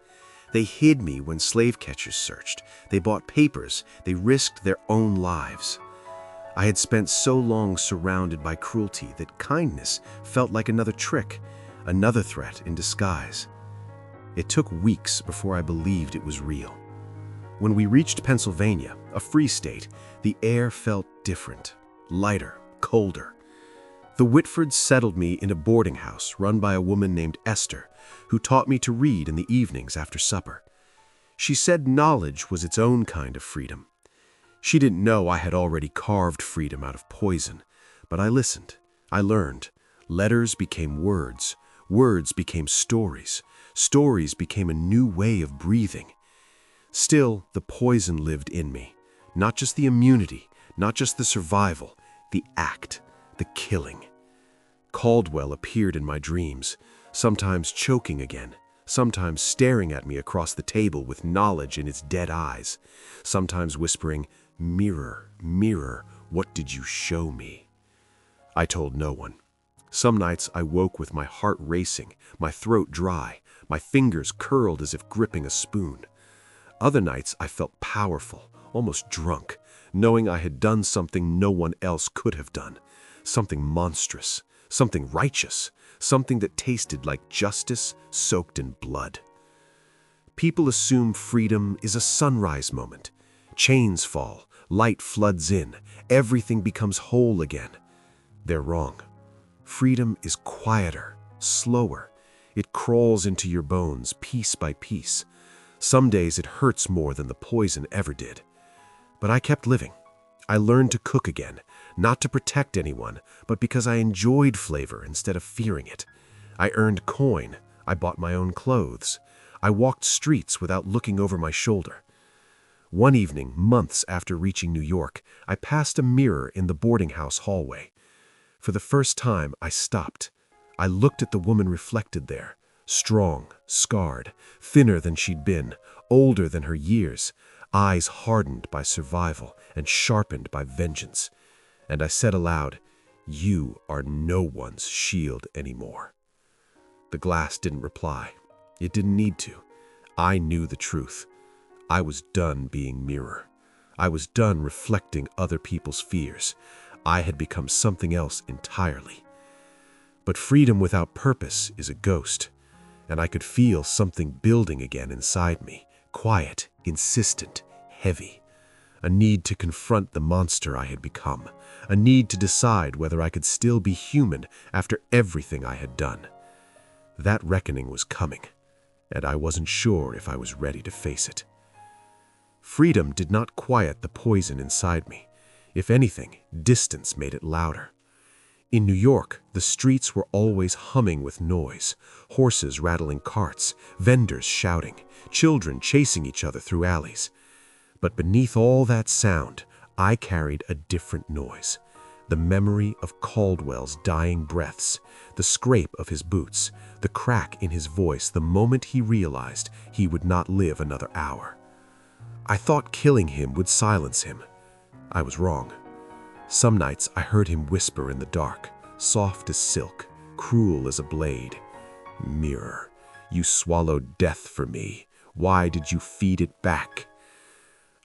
They hid me when slave catchers searched. They bought papers. They risked their own lives. I had spent so long surrounded by cruelty that kindness felt like another trick, another threat in disguise. It took weeks before I believed it was real. When we reached Pennsylvania, a free state, the air felt different, lighter, colder. The Whitfords settled me in a boarding house run by a woman named Esther, who taught me to read in the evenings after supper. She said knowledge was its own kind of freedom. She didn't know I had already carved freedom out of poison, but I listened. I learned. Letters became words. Words became stories. Stories became a new way of breathing. Still, the poison lived in me. Not just the immunity, not just the survival, the act, the killing. Caldwell appeared in my dreams, sometimes choking again, sometimes staring at me across the table with knowledge in its dead eyes, sometimes whispering, "Mirror, mirror, what did you show me?" I told no one. Some nights I woke with my heart racing, my throat dry, my fingers curled as if gripping a spoon. Other nights I felt powerful, almost drunk, knowing I had done something no one else could have done, something monstrous, something righteous, something that tasted like justice soaked in blood. People assume freedom is a sunrise moment. Chains fall, light floods in, everything becomes whole again. They're wrong. Freedom is quieter, slower. It crawls into your bones piece by piece. Some days it hurts more than the poison ever did. But I kept living. I learned to cook again, not to protect anyone, but because I enjoyed flavor instead of fearing it. I earned coin. I bought my own clothes. I walked streets without looking over my shoulder. One evening, months after reaching New York, I passed a mirror in the boarding house hallway. For the first time, I stopped. I looked at the woman reflected there, strong, scarred, thinner than she'd been, older than her years, eyes hardened by survival and sharpened by vengeance. And I said aloud, "You are no one's shield anymore." The glass didn't reply. It didn't need to. I knew the truth. I was done being mirror. I was done reflecting other people's fears. I had become something else entirely. But freedom without purpose is a ghost, and I could feel something building again inside me, quiet, insistent, heavy. A need to confront the monster I had become, a need to decide whether I could still be human after everything I had done. That reckoning was coming, and I wasn't sure if I was ready to face it. Freedom did not quiet the poison inside me. If anything, distance made it louder. In New York, the streets were always humming with noise, horses rattling carts, vendors shouting, children chasing each other through alleys. But beneath all that sound, I carried a different noise. The memory of Caldwell's dying breaths, the scrape of his boots, the crack in his voice the moment he realized he would not live another hour. I thought killing him would silence him. I was wrong. Some nights I heard him whisper in the dark, soft as silk, cruel as a blade. "Mirror, you swallowed death for me. Why did you feed it back?"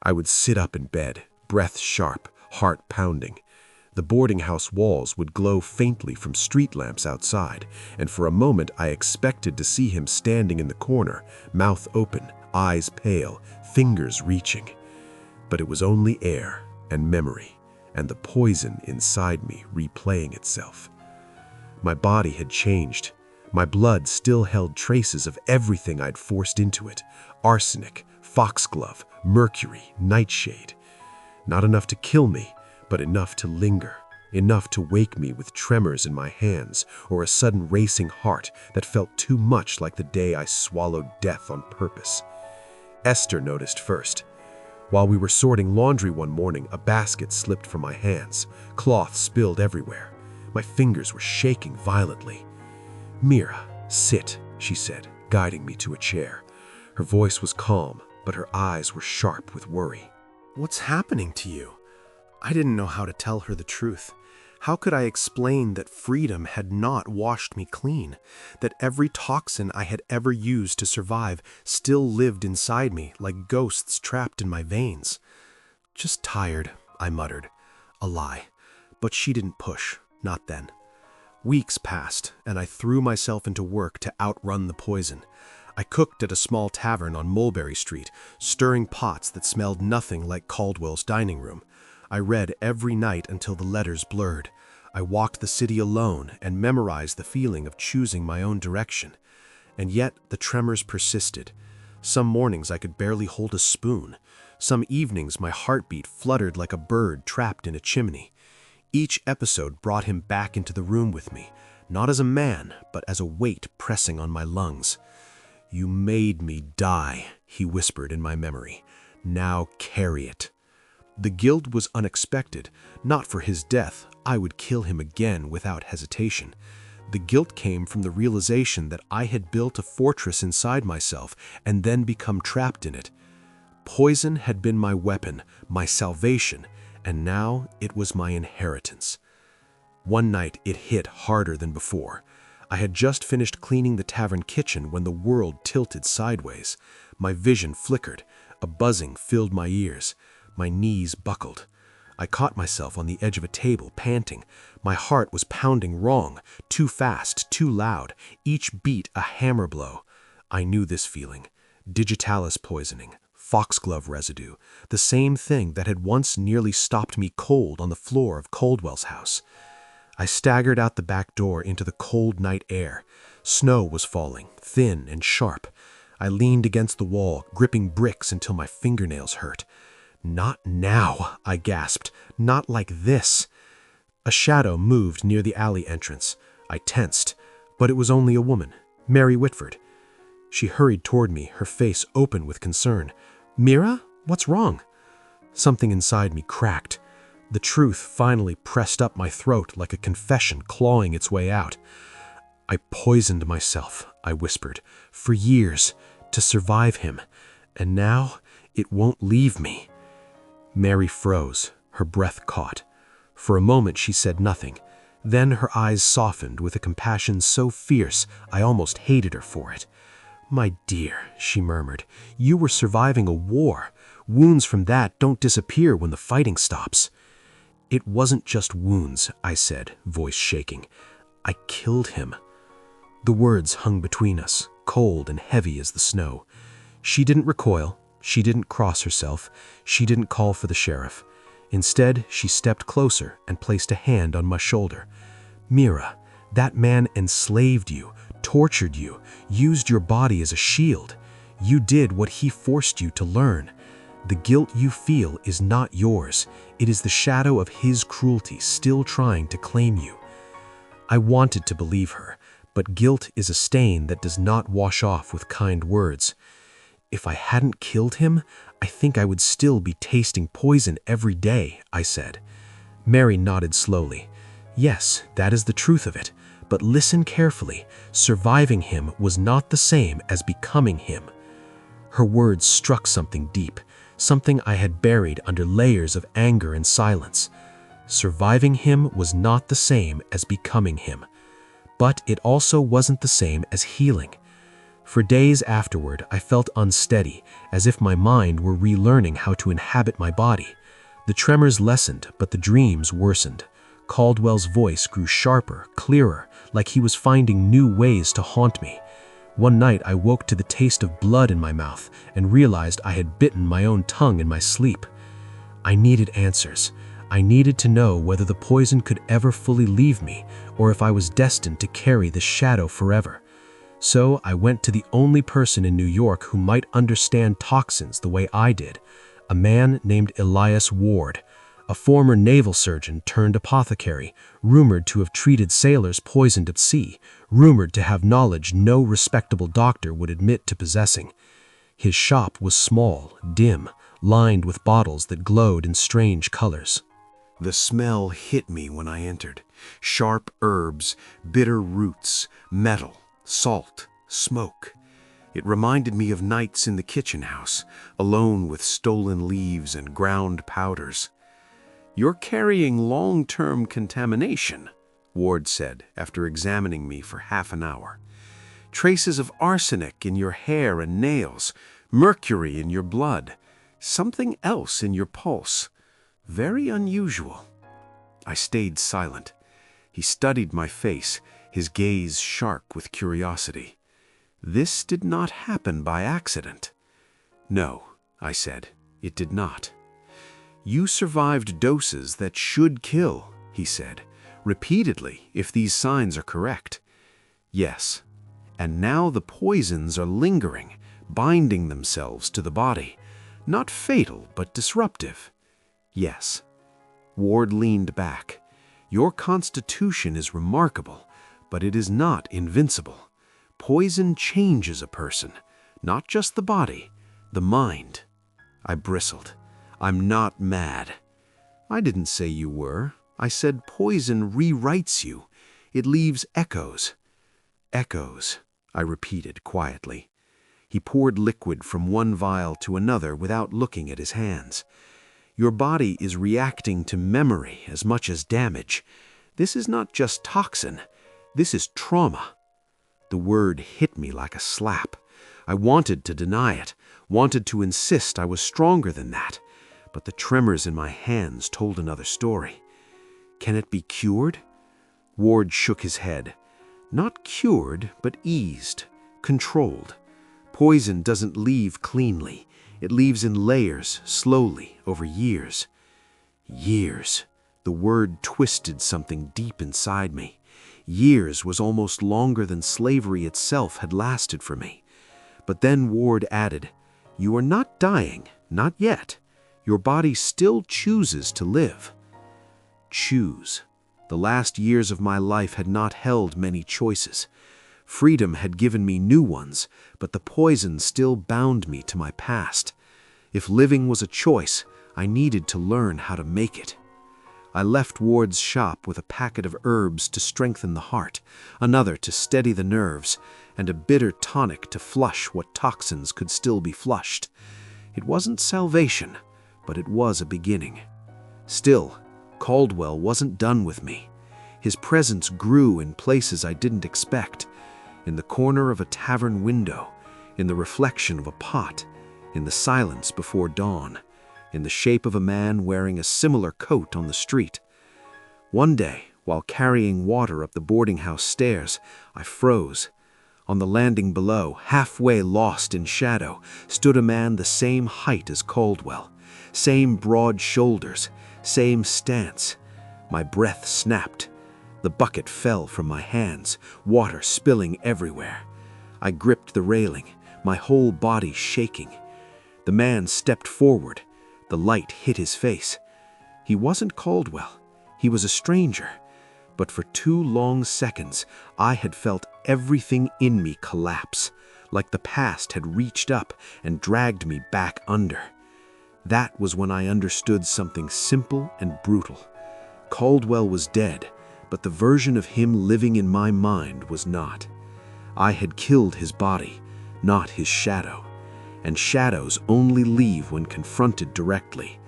I would sit up in bed, breath sharp, heart pounding. The boarding house walls would glow faintly from street lamps outside, and for a moment I expected to see him standing in the corner, mouth open, eyes pale, fingers reaching. But it was only air and memory, and the poison inside me replaying itself. My body had changed. My blood still held traces of everything I'd forced into it: arsenic, foxglove, mercury, nightshade. Not enough to kill me, but enough to linger, enough to wake me with tremors in my hands or a sudden racing heart that felt too much like the day I swallowed death on purpose. Esther noticed first. While we were sorting laundry one morning, a basket slipped from my hands. Cloth spilled everywhere. My fingers were shaking violently. "Meera, sit," she said, guiding me to a chair. Her voice was calm, but her eyes were sharp with worry. "What's happening to you?" I didn't know how to tell her the truth. How could I explain that freedom had not washed me clean, that every toxin I had ever used to survive still lived inside me like ghosts trapped in my veins? "Just tired," I muttered. A lie. But she didn't push, not then. Weeks passed, and I threw myself into work to outrun the poison. I cooked at a small tavern on Mulberry Street, stirring pots that smelled nothing like Caldwell's dining room. I read every night until the letters blurred. I walked the city alone and memorized the feeling of choosing my own direction. And yet the tremors persisted. Some mornings I could barely hold a spoon. Some evenings my heartbeat fluttered like a bird trapped in a chimney. Each episode brought him back into the room with me, not as a man, but as a weight pressing on my lungs. "You made me die," he whispered in my memory. "Now carry it." The guilt was unexpected. Not for his death. I would kill him again without hesitation. The guilt came from the realization that I had built a fortress inside myself and then become trapped in it. Poison had been my weapon, my salvation, and now it was my inheritance. One night it hit harder than before. I had just finished cleaning the tavern kitchen when the world tilted sideways. My vision flickered. A buzzing filled my ears. My knees buckled. I caught myself on the edge of a table, panting. My heart was pounding wrong, too fast, too loud, each beat a hammer blow. I knew this feeling. Digitalis poisoning, foxglove residue, the same thing that had once nearly stopped me cold on the floor of Caldwell's house. I staggered out the back door into the cold night air. Snow was falling, thin and sharp. I leaned against the wall, gripping bricks until my fingernails hurt. "Not now," I gasped. "Not like this." A shadow moved near the alley entrance. I tensed, but it was only a woman, Mary Whitford. She hurried toward me, her face open with concern. "Meera, what's wrong?" Something inside me cracked. The truth finally pressed up my throat like a confession clawing its way out. "I poisoned myself," I whispered, "for years, to survive him, and now it won't leave me." Mary froze, her breath caught. For a moment she said nothing. Then her eyes softened with a compassion so fierce I almost hated her for it. "My dear," she murmured, "you were surviving a war. Wounds from that don't disappear when the fighting stops." "It wasn't just wounds," I said, voice shaking. I killed him. The words hung between us, cold and heavy as the snow. She didn't recoil, she didn't cross herself, she didn't call for the sheriff. Instead, she stepped closer and placed a hand on my shoulder. Meera, that man enslaved you, tortured you, used your body as a shield. You did what he forced you to learn. The guilt you feel is not yours. It is the shadow of his cruelty still trying to claim you. I wanted to believe her, but guilt is a stain that does not wash off with kind words. If I hadn't killed him, I think I would still be tasting poison every day, I said. Mary nodded slowly. Yes, that is the truth of it, but listen carefully. Surviving him was not the same as becoming him. Her words struck something deep, something I had buried under layers of anger and silence. Surviving him was not the same as becoming him, but it also wasn't the same as healing. For days afterward, I felt unsteady, as if my mind were relearning how to inhabit my body. The tremors lessened, but the dreams worsened. Caldwell's voice grew sharper, clearer, like he was finding new ways to haunt me. One night I woke to the taste of blood in my mouth and realized I had bitten my own tongue in my sleep. I needed answers. I needed to know whether the poison could ever fully leave me or if I was destined to carry the shadow forever. So I went to the only person in New York who might understand toxins the way I did, a man named Elias Ward, a former naval surgeon turned apothecary, rumored to have treated sailors poisoned at sea, rumored to have knowledge no respectable doctor would admit to possessing. His shop was small, dim, lined with bottles that glowed in strange colors. The smell hit me when I entered. Sharp herbs, bitter roots, metal, salt, smoke. It reminded me of nights in the kitchen house, alone with stolen leaves and ground powders. "You're carrying long-term contamination," Ward said after examining me for half an hour. "Traces of arsenic in your hair and nails, mercury in your blood, something else in your pulse. Very unusual." I stayed silent. He studied my face, his gaze sharp with curiosity. "This did not happen by accident." "No," I said, "it did not." "You survived doses that should kill," he said, "repeatedly, if these signs are correct." "Yes, and now the poisons are lingering, binding themselves to the body. Not fatal, but disruptive." "Yes." Ward leaned back. "Your constitution is remarkable, but it is not invincible. Poison changes a person, not just the body, the mind." I bristled. "I'm not mad." "I didn't say you were. I said poison rewrites you. It leaves echoes." "Echoes," I repeated quietly. He poured liquid from one vial to another without looking at his hands. "Your body is reacting to memory as much as damage. This is not just toxin. This is trauma." The word hit me like a slap. I wanted to deny it, wanted to insist I was stronger than that. But the tremors in my hands told another story. "Can it be cured?" Ward shook his head. "Not cured, but eased, controlled. Poison doesn't leave cleanly. It leaves in layers, slowly, over years." Years. The word twisted something deep inside me. Years was almost longer than slavery itself had lasted for me. But then Ward added, "You are not dying, not yet. Your body still chooses to live." Choose. The last years of my life had not held many choices. Freedom had given me new ones, but the poison still bound me to my past. If living was a choice, I needed to learn how to make it. I left Ward's shop with a packet of herbs to strengthen the heart, another to steady the nerves, and a bitter tonic to flush what toxins could still be flushed. It wasn't salvation, but it was a beginning. Still, Caldwell wasn't done with me. His presence grew in places I didn't expect. In the corner of a tavern window, in the reflection of a pot, in the silence before dawn, in the shape of a man wearing a similar coat on the street. One day, While carrying water up the boarding house stairs, I froze. On the landing below, halfway lost in shadow, stood a man the same height as Caldwell, same broad shoulders, same stance. My breath snapped. The bucket fell from my hands, water spilling everywhere. I gripped the railing, my whole body shaking. The man stepped forward. The light hit his face. He wasn't Caldwell. He was a stranger. But for 2 long seconds, I had felt everything in me collapse, like the past had reached up and dragged me back under. That was when I understood something simple and brutal. Caldwell was dead, but the version of him living in my mind was not. I had killed his body, not his shadow. And shadows only leave when confronted directly.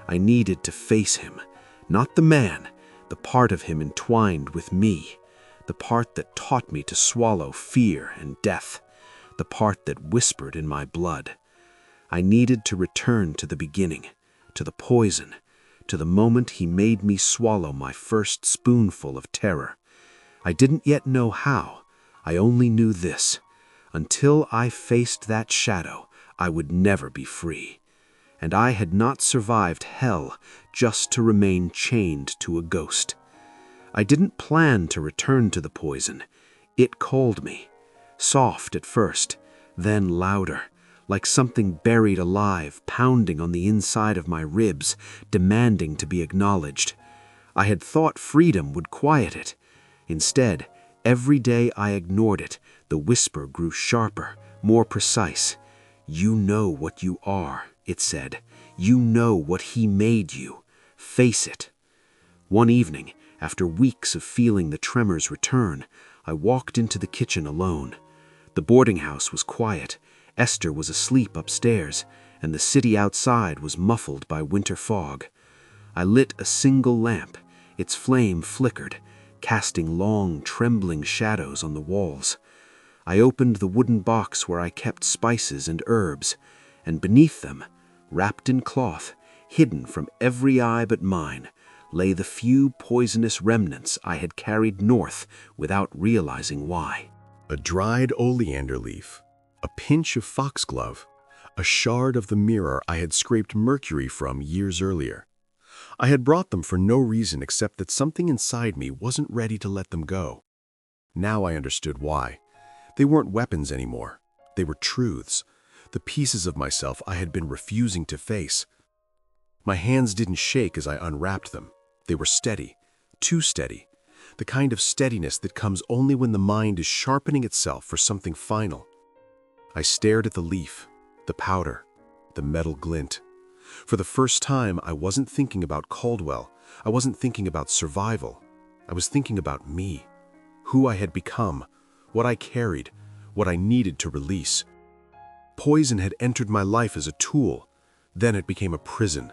I needed to face him, not the man, the part of him entwined with me, the part that taught me to swallow fear and death, the part that whispered in my blood. I needed to return to the beginning, to the poison, to the moment he made me swallow my first spoonful of terror. I didn't yet know how. I only knew this. Until I faced that shadow, I would never be free. And I had not survived hell just to remain chained to a ghost. I didn't plan to return to the poison. It called me. Soft at first, then louder, like something buried alive, pounding on the inside of my ribs, demanding to be acknowledged. I had thought freedom would quiet it. Instead, every day I ignored it, the whisper grew sharper, more precise. "You know what you are," it said. "You know what he made you. Face it." One evening, after weeks of feeling the tremors return, I walked into the kitchen alone. The boarding house was quiet. Esther was asleep upstairs, and the city outside was muffled by winter fog. I lit a single lamp. Its flame flickered, casting long, trembling shadows on the walls. I opened the wooden box where I kept spices and herbs, and beneath them, wrapped in cloth, hidden from every eye but mine, lay the few poisonous remnants I had carried north without realizing why. A dried oleander leaf, a pinch of foxglove, a shard of the mirror I had scraped mercury from years earlier. I had brought them for no reason except that something inside me wasn't ready to let them go. Now I understood why. They weren't weapons anymore. They were truths, the pieces of myself I had been refusing to face. My hands didn't shake as I unwrapped them. They were steady, too steady, the kind of steadiness that comes only when the mind is sharpening itself for something final. I stared at the leaf, the powder, the metal glint. For the first time, I wasn't thinking about Caldwell. I wasn't thinking about survival. I was thinking about me, who I had become, what I carried, what I needed to release. Poison had entered my life as a tool. Then it became a prison.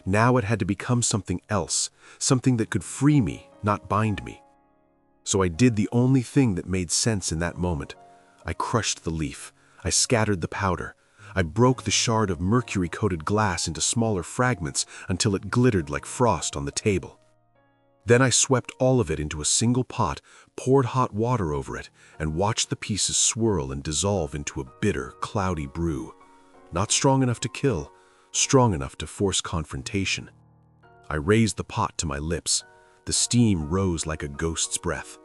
Now it had to become something else, something that could free me, not bind me. So I did the only thing that made sense in that moment. I crushed the leaf. I scattered the powder. I broke the shard of mercury-coated glass into smaller fragments until it glittered like frost on the table. Then I swept all of it into a single pot, poured hot water over it, and watched the pieces swirl and dissolve into a bitter, cloudy brew. Not strong enough to kill, strong enough to force confrontation. I raised the pot to my lips. The steam rose like a ghost's breath.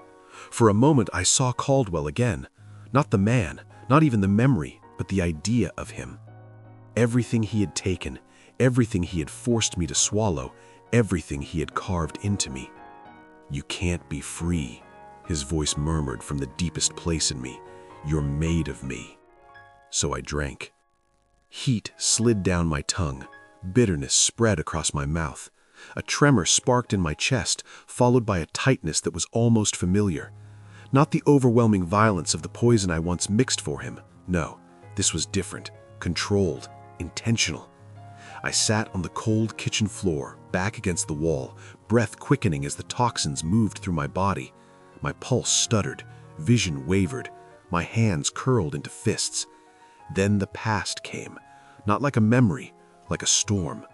For a moment I saw Caldwell again. Not the man, not even the memory, but the idea of him. Everything he had taken, everything he had forced me to swallow, everything he had carved into me. "You can't be free," his voice murmured from the deepest place in me. "You're made of me." So I drank. Heat slid down my tongue. Bitterness spread across my mouth. A tremor sparked in my chest, followed by a tightness that was almost familiar. Not the overwhelming violence of the poison I once mixed for him. No, this was different, controlled, intentional. I sat on the cold kitchen floor, back against the wall, breath quickening as the toxins moved through my body. My pulse stuttered, vision wavered, my hands curled into fists. Then the past came, not like a memory, like a storm.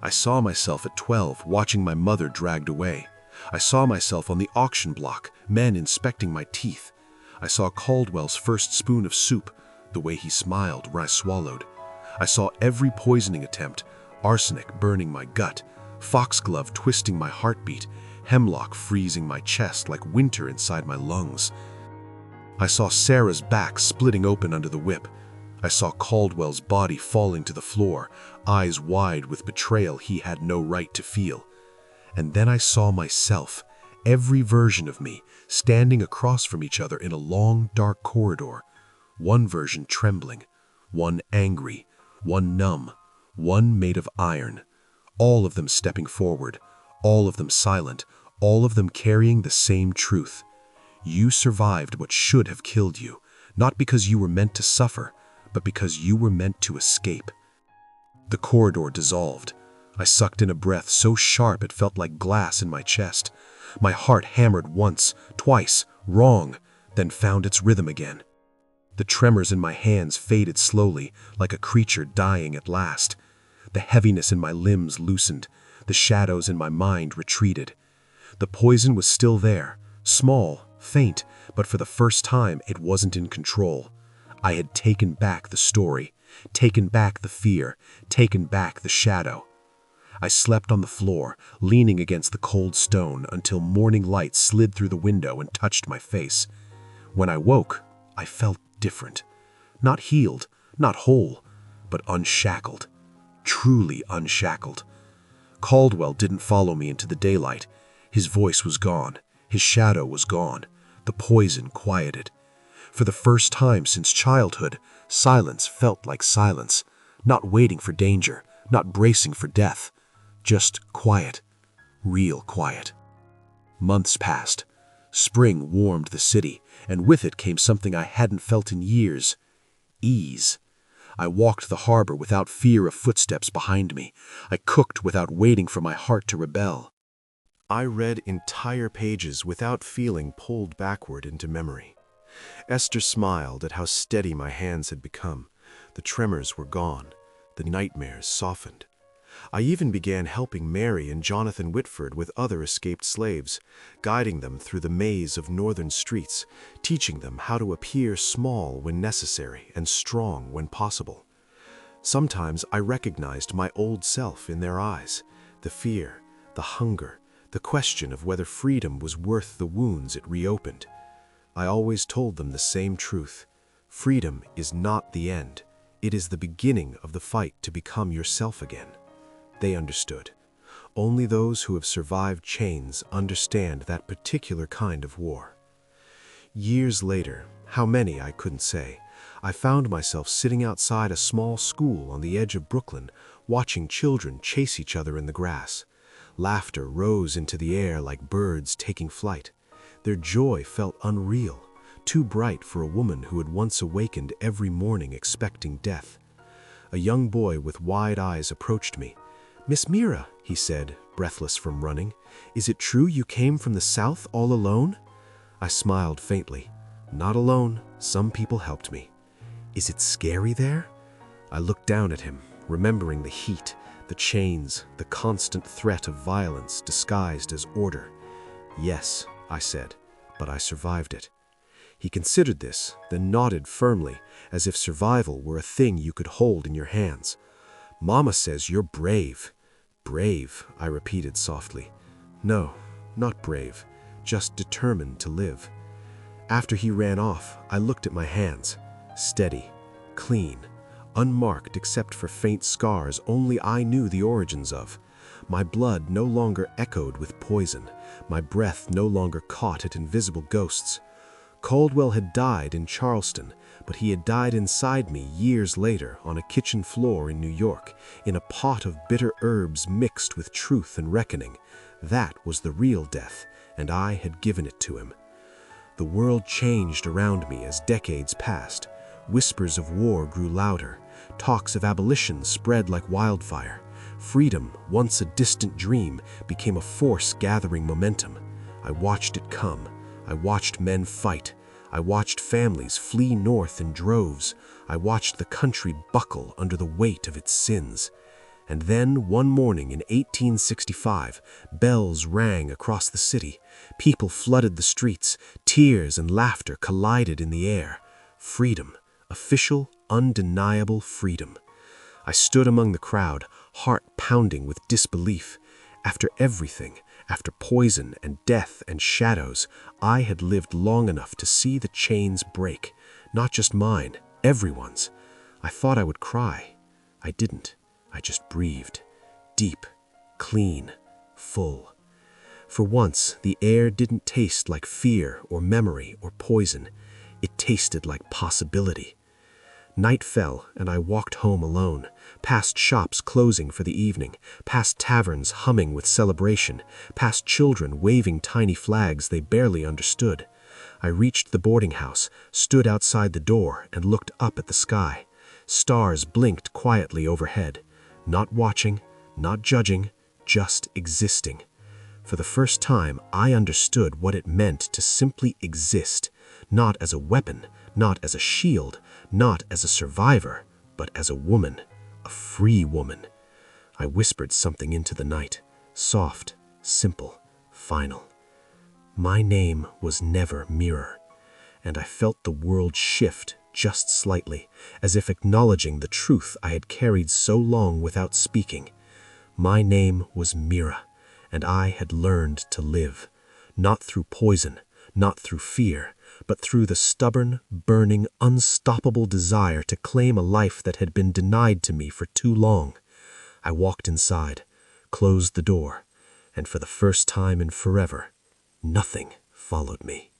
I saw myself at 12, watching my mother dragged away. I saw myself on the auction block, men inspecting my teeth. I saw Caldwell's first spoon of soup, the way he smiled when I swallowed. I saw every poisoning attempt, arsenic burning my gut, foxglove twisting my heartbeat, hemlock freezing my chest like winter inside my lungs. I saw Sarah's back splitting open under the whip. I saw Caldwell's body falling to the floor, eyes wide with betrayal he had no right to feel. And then I saw myself, every version of me, standing across from each other in a long, dark corridor. One version trembling, one angry, one numb, one made of iron. All of them stepping forward, all of them silent, all of them carrying the same truth. You survived what should have killed you, not because you were meant to suffer, but because you were meant to escape. The corridor dissolved. I sucked in a breath so sharp it felt like glass in my chest. My heart hammered once, twice, wrong, then found its rhythm again. The tremors in my hands faded slowly, like a creature dying at last. The heaviness in my limbs loosened. The shadows in my mind retreated. The poison was still there, small, faint, but for the first time it wasn't in control. I had taken back the story, taken back the fear, taken back the shadow. I slept on the floor, leaning against the cold stone until morning light slid through the window and touched my face. When I woke, I felt different. Not healed, not whole, but unshackled. Truly unshackled. Caldwell didn't follow me into the daylight. His voice was gone. His shadow was gone. The poison quieted. For the first time since childhood, silence felt like silence. Not waiting for danger, not bracing for death. Just quiet. Real quiet. Months passed. Spring warmed the city, and with it came something I hadn't felt in years. Ease. I walked the harbor without fear of footsteps behind me. I cooked without waiting for my heart to rebel. I read entire pages without feeling pulled backward into memory. Esther smiled at how steady my hands had become. The tremors were gone. The nightmares softened. I even began helping Mary and Jonathan Whitford with other escaped slaves, guiding them through the maze of northern streets, teaching them how to appear small when necessary and strong when possible. Sometimes I recognized my old self in their eyes, the fear, the hunger, the question of whether freedom was worth the wounds it reopened. I always told them the same truth. Freedom is not the end. It is the beginning of the fight to become yourself again. They understood. Only those who have survived chains understand that particular kind of war. Years later, how many I couldn't say, I found myself sitting outside a small school on the edge of Brooklyn, watching children chase each other in the grass. Laughter rose into the air like birds taking flight. Their joy felt unreal, too bright for a woman who had once awakened every morning expecting death. A young boy with wide eyes approached me. "Miss Meera," he said, breathless from running, "is it true you came from the South all alone?" I smiled faintly. "Not alone. Some people helped me." "Is it scary there?" I looked down at him, remembering the heat, the chains, the constant threat of violence disguised as order. "Yes," I said, "but I survived it." He considered this, then nodded firmly, as if survival were a thing you could hold in your hands. "Mama says you're brave." "Brave," I repeated softly. "No, not brave, just determined to live." After he ran off, I looked at my hands. Steady, clean, unmarked except for faint scars only I knew the origins of. My blood no longer echoed with poison. My breath no longer caught at invisible ghosts. Caldwell had died in Charleston, but he had died inside me years later on a kitchen floor in New York, in a pot of bitter herbs mixed with truth and reckoning. That was the real death, and I had given it to him. The world changed around me as decades passed. Whispers of war grew louder. Talks of abolition spread like wildfire. Freedom, once a distant dream, became a force gathering momentum. I watched it come. I watched men fight. I watched families flee north in droves. I watched the country buckle under the weight of its sins. And then, one morning in 1865, bells rang across the city. People flooded the streets. Tears and laughter collided in the air. Freedom. Official, undeniable freedom. I stood among the crowd, heart pounding with disbelief. After everything, after poison and death and shadows, I had lived long enough to see the chains break. Not just mine, everyone's. I thought I would cry. I didn't. I just breathed. Deep, clean, full. For once, the air didn't taste like fear or memory or poison. It tasted like possibility. Night fell, and I walked home alone, past shops closing for the evening, past taverns humming with celebration, past children waving tiny flags they barely understood. I reached the boarding house, stood outside the door, and looked up at the sky. Stars blinked quietly overhead. Not watching, not judging, just existing. For the first time, I understood what it meant to simply exist, not as a weapon, not as a shield, not as a survivor, but as a woman, a free woman. I whispered something into the night, soft, simple, final. My name was never Meera, and I felt the world shift just slightly, as if acknowledging the truth I had carried so long without speaking. My name was Meera, and I had learned to live, not through poison, not through fear, but through the stubborn, burning, unstoppable desire to claim a life that had been denied to me for too long. I walked inside, closed the door, and for the first time in forever, nothing followed me.